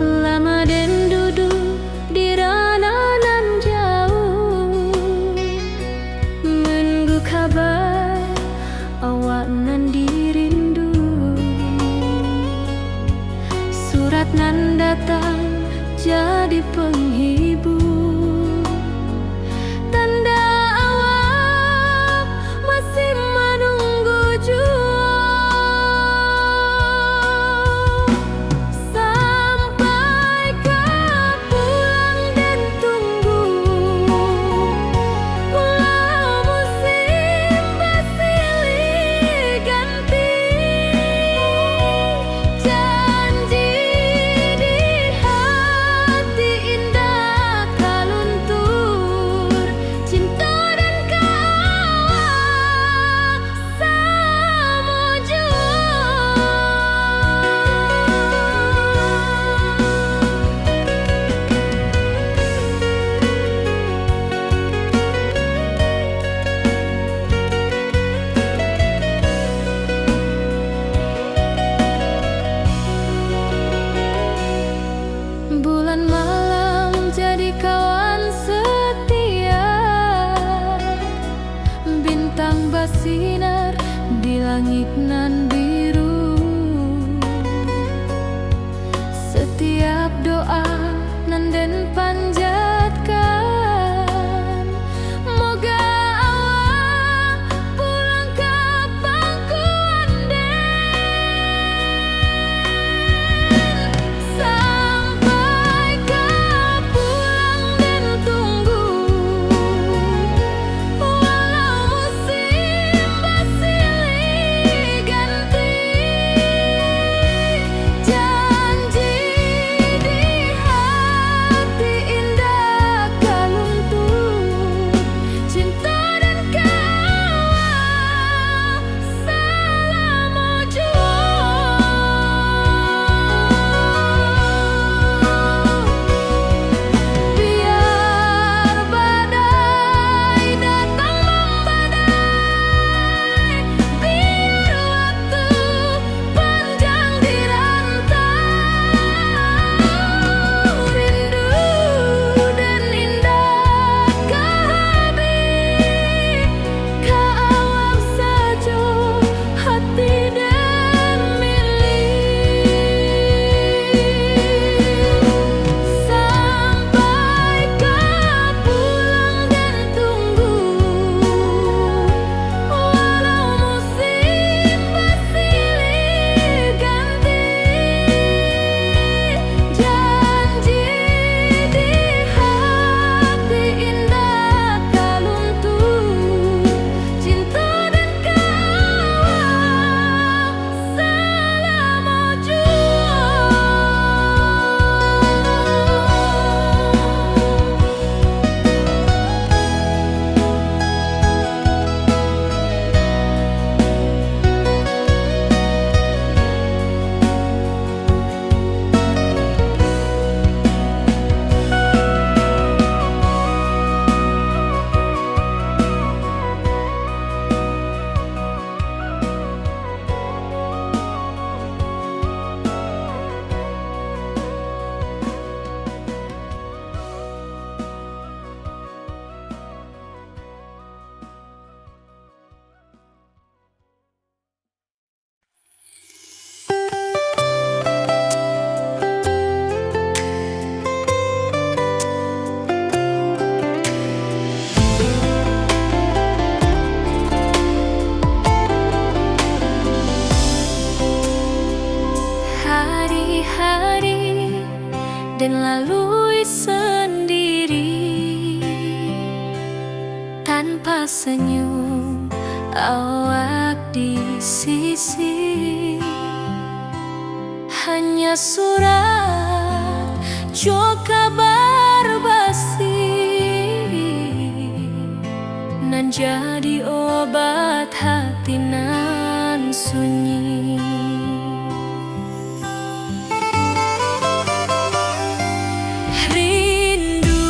Lama den duduk di ranah nan jauh, menunggu kabar awak nan dirindu. Surat nan datang jadi penghibur, tanda awak masih menunggu jua. Sampai kau pulang dan tunggu, walau musim bersilih ganti. Janji di hati indah senyum awak di sisi. Hanya surat jo kabar basi nan jadi obat hati nan sunyi. Rindu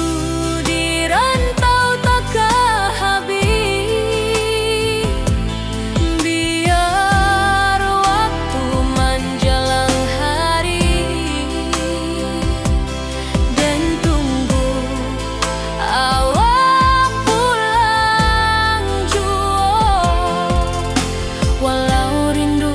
di rantau tak habis, biar waktu menjelang hari dan tunggu awak pulang jua. Walau rindu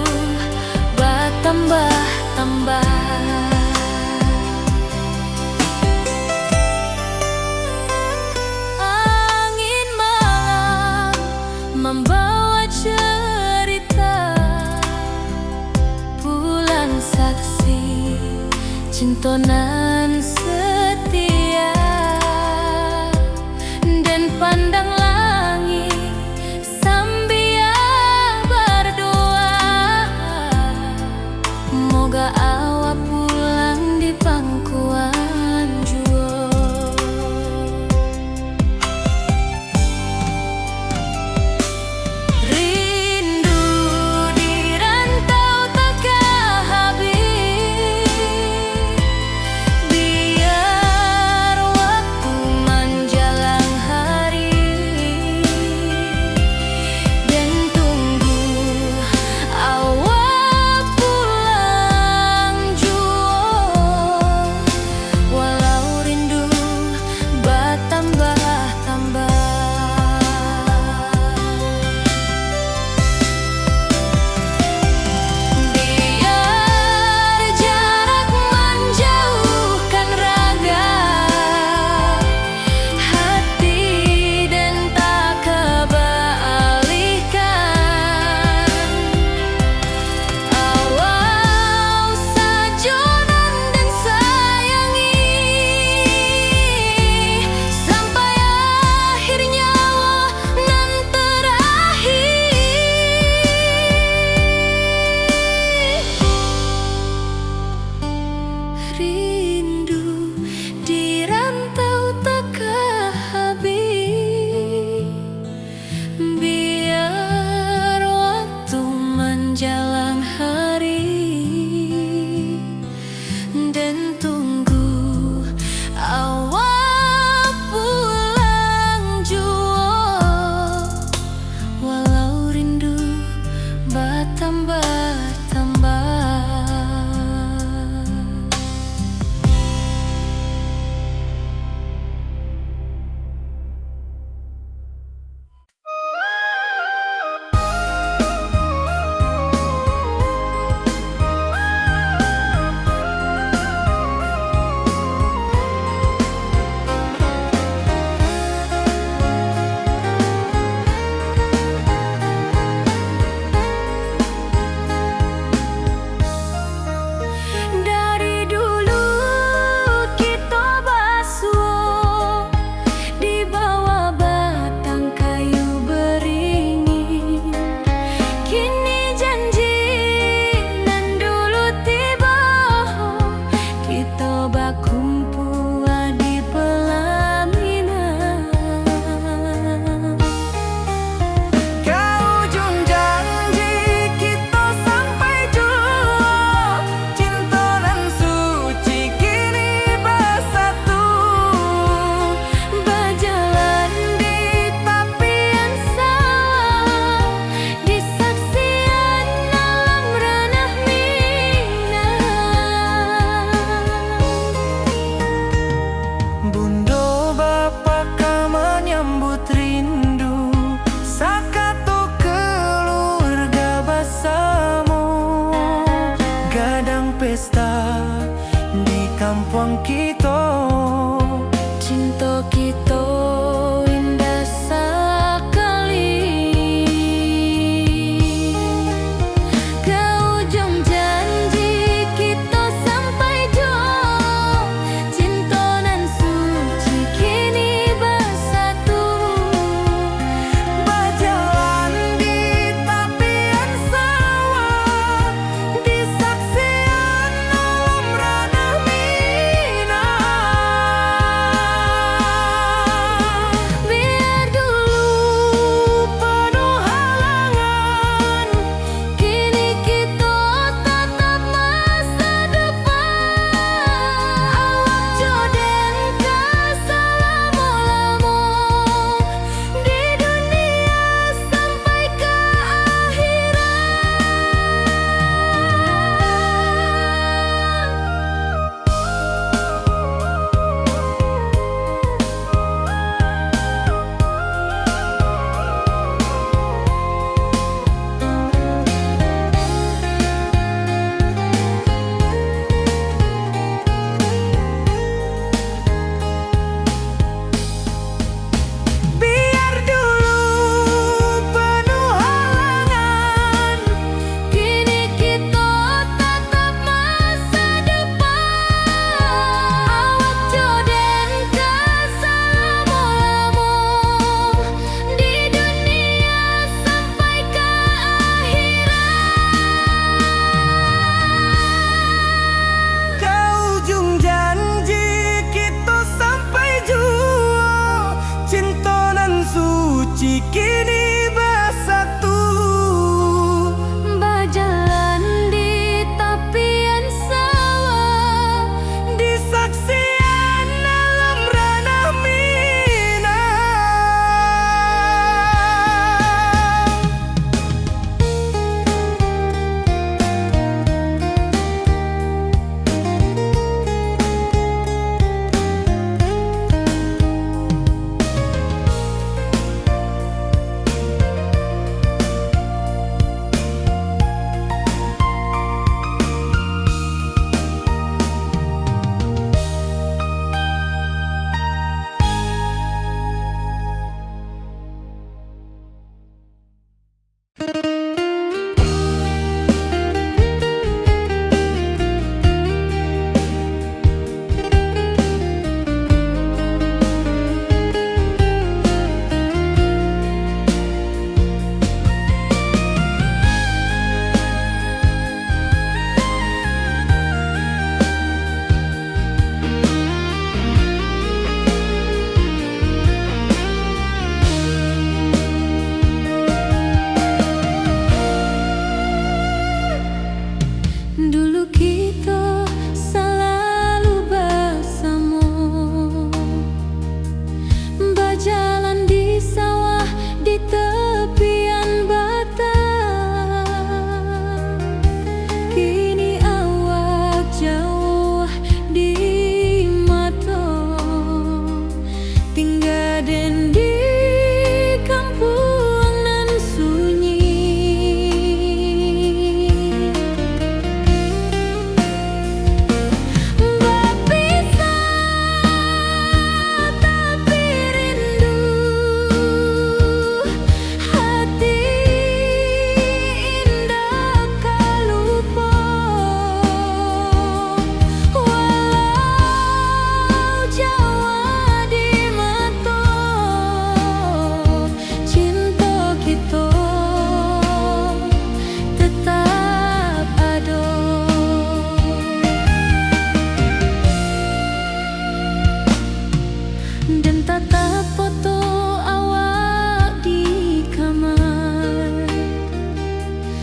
dan tatap foto awak di kamar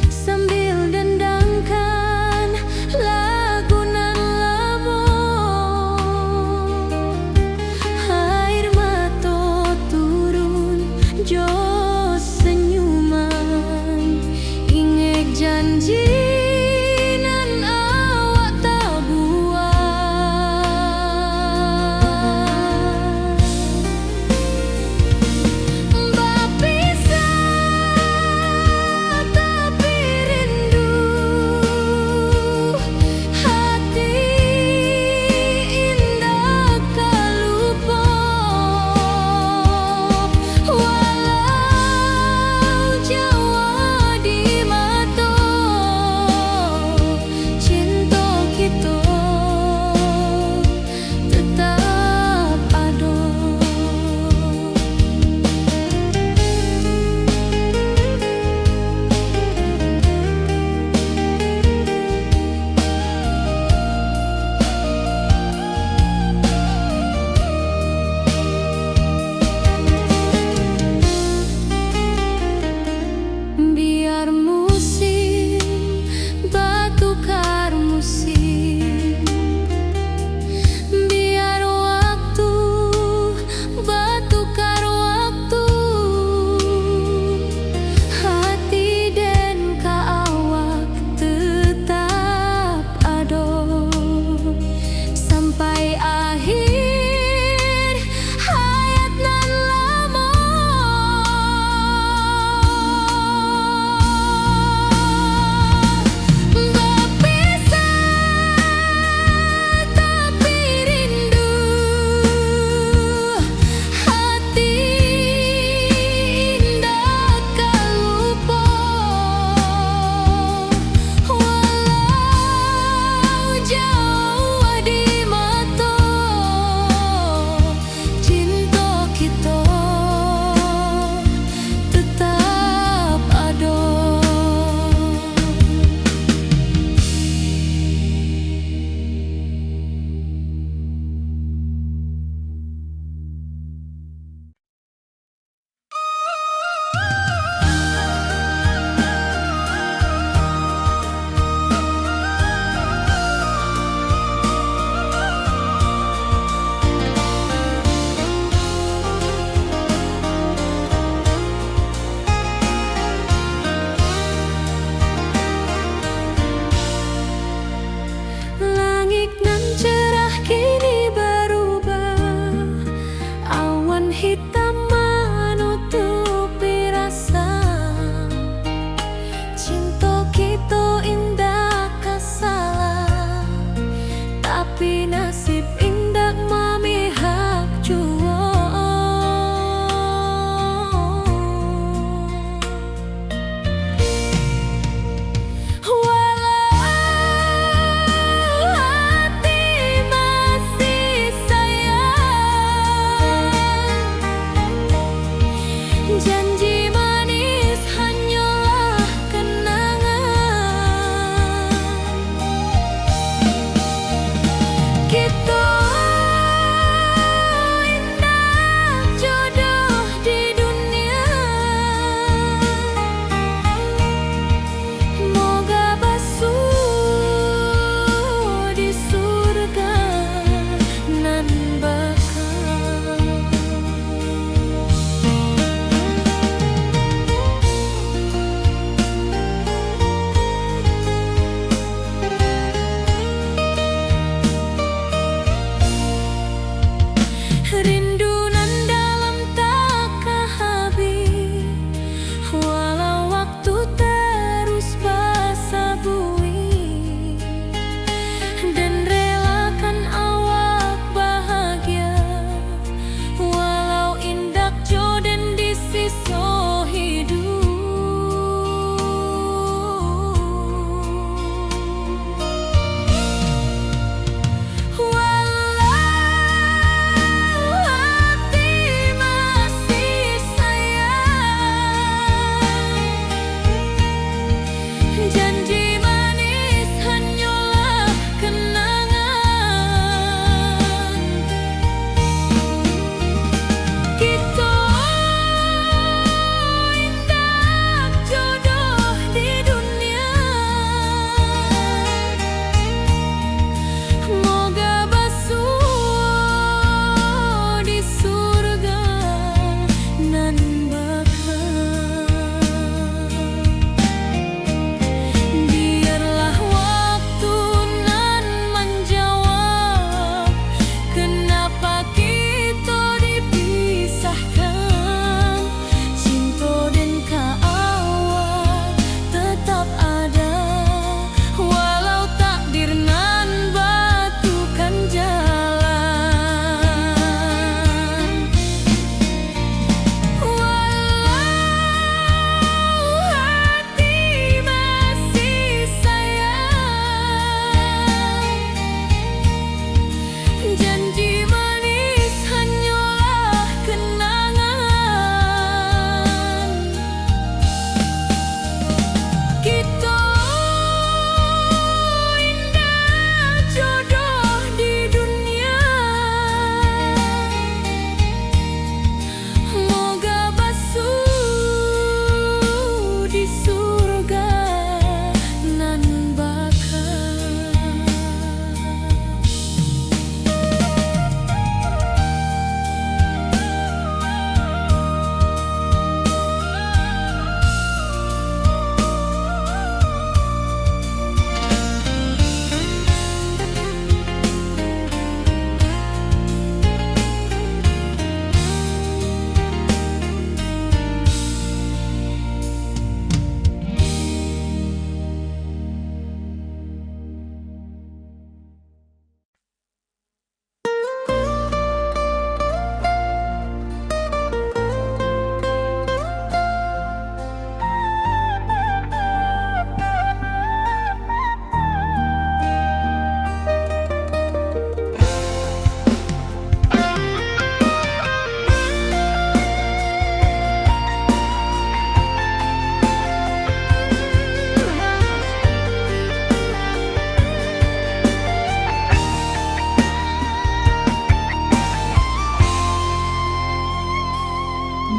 sambil dendangkan lagu nan lamo. Air mata turun jo senyuman, inget janji nan awak tak buat.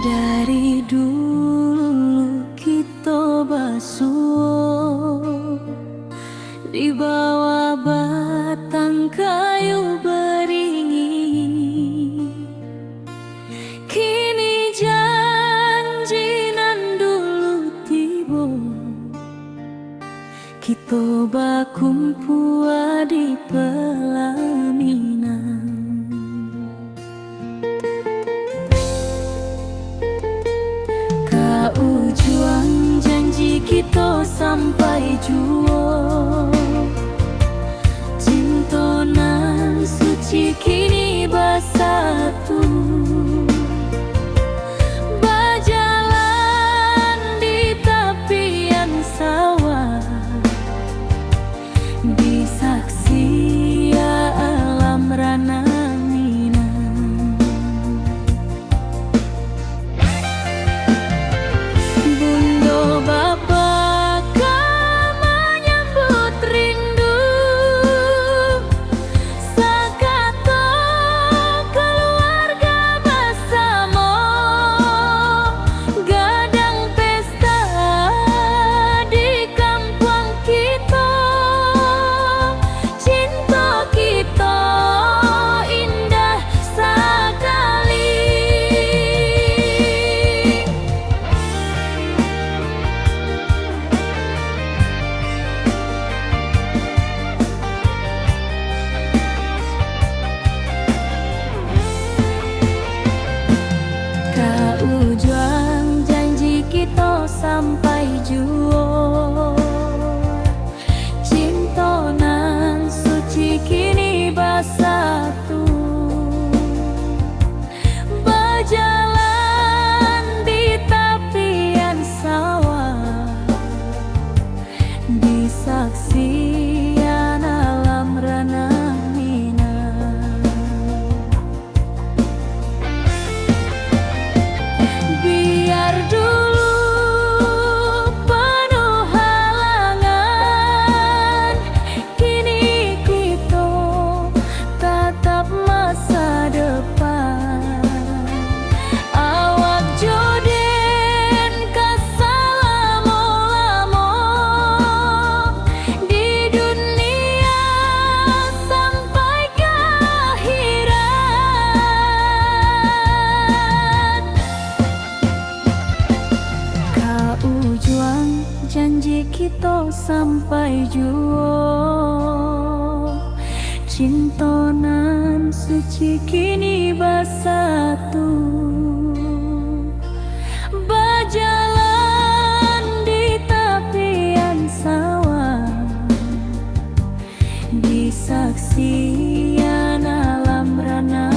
Dari dulu kita basuh di bawah batang kayu beringin. Kini janji nan dulu tiba, kita bakumpul di pelaminan. Juang janji kita sampai jua, cinta nan suci kini bersatu, berjalan di tepian sawah, di saksi alam rana. Juang janji kita sampai jua, cinta nan suci kini bersatu, berjalan di tepian sawah, di saksian alam rana. Janji kita sampai jua, cinta nan suci kini bersatu, berjalan di tepian sawah, di saksian alam rana.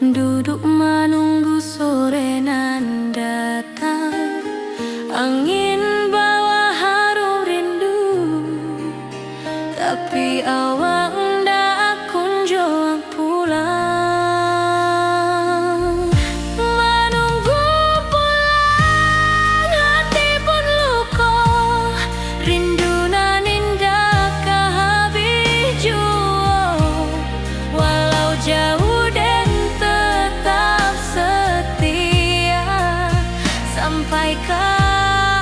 Duduk menunggu sore nan datang, angin bawa harum rindu, tapi awak ndak kunjung pulang. Menunggu pulang, hati pun luka, rindu nan indah kehabis jua. Walau jauh dan tetap setia sampai ke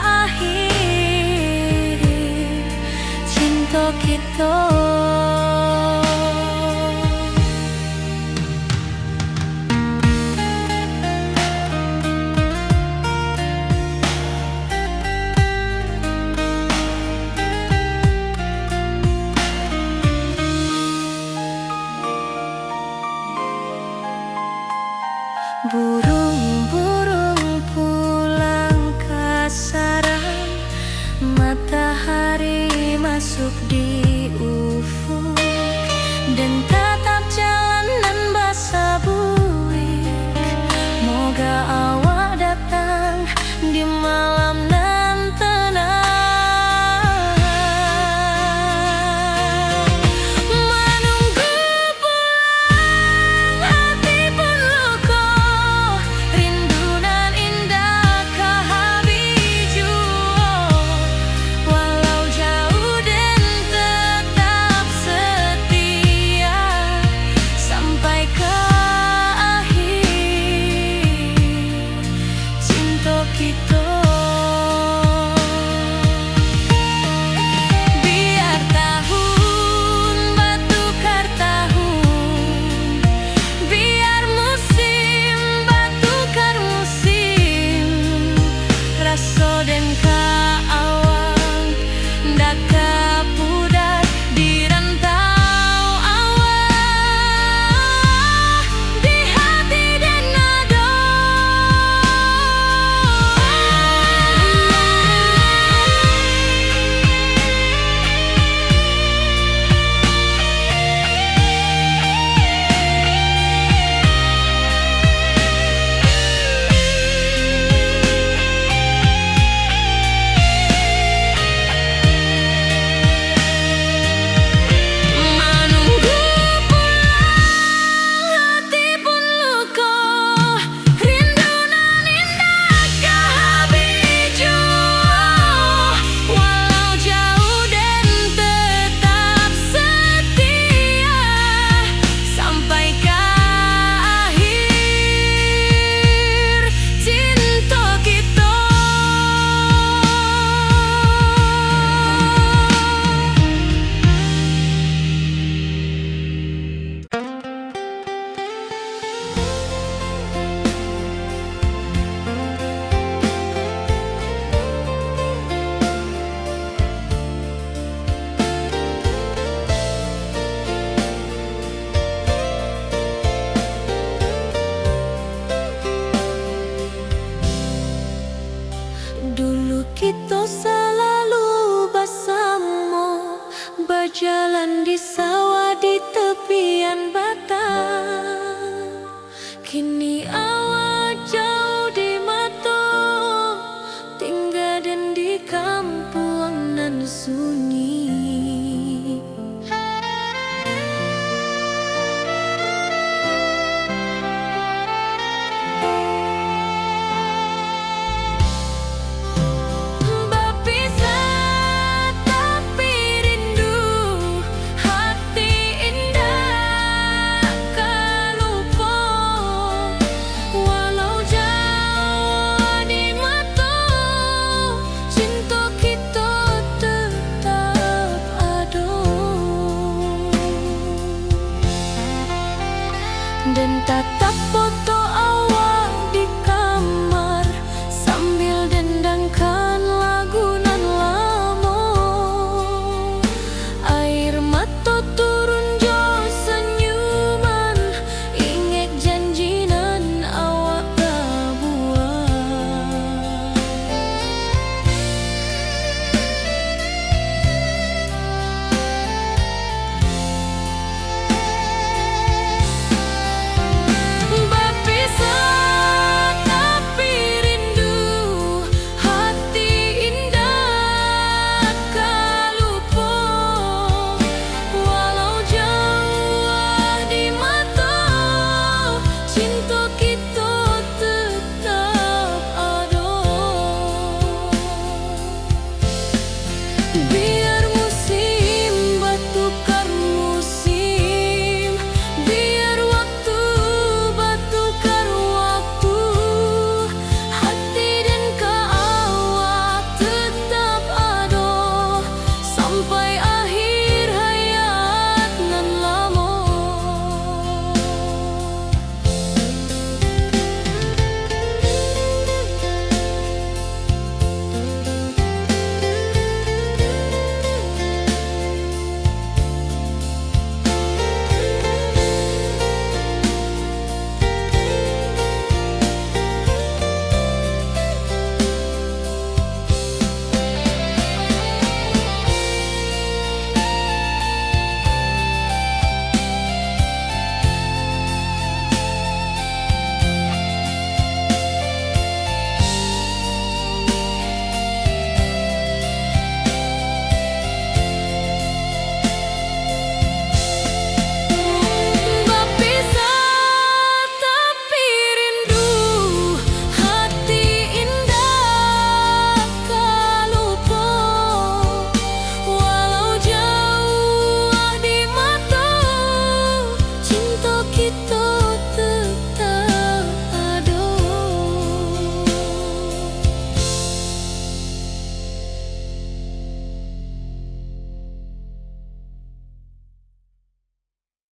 akhir cinta kita. Burung-burung pulang ke sarang, matahari masuk di ufuk, dan tatap jalanan basah buik. Moga awak datang di malam nan tenang. Menunggu pulang, hati pun luka, rindu nan indah kehabis jua. Walau jauh dan tetap setia sampai ke akhir cinta kita. Biar tahun bertukar tahun, biar musim bertukar musim, rasa dan keawang ndak kapudar di rantau awak, di hati dan nada. Menunggu pulang, hati pun luka, rindu nan indah kehabis jua. Walau jauh dan tetap setia sampai ke akhir cinta kita. Dulu kita selalu bersama, berjalan di sawah di tepian batang. Kini awak jauh di mata, tinggal dan di kampung nan sunyi. Berpisah tapi rindu, hati indah kelupa. Walau jauh di mata, cinta kita tetap ada. Dan tatap foto awak di kamar sambil dendangkan lagu nan lama. Air mata turun jo senyuman, ingat janji nan awak tak buat. Berpisah kita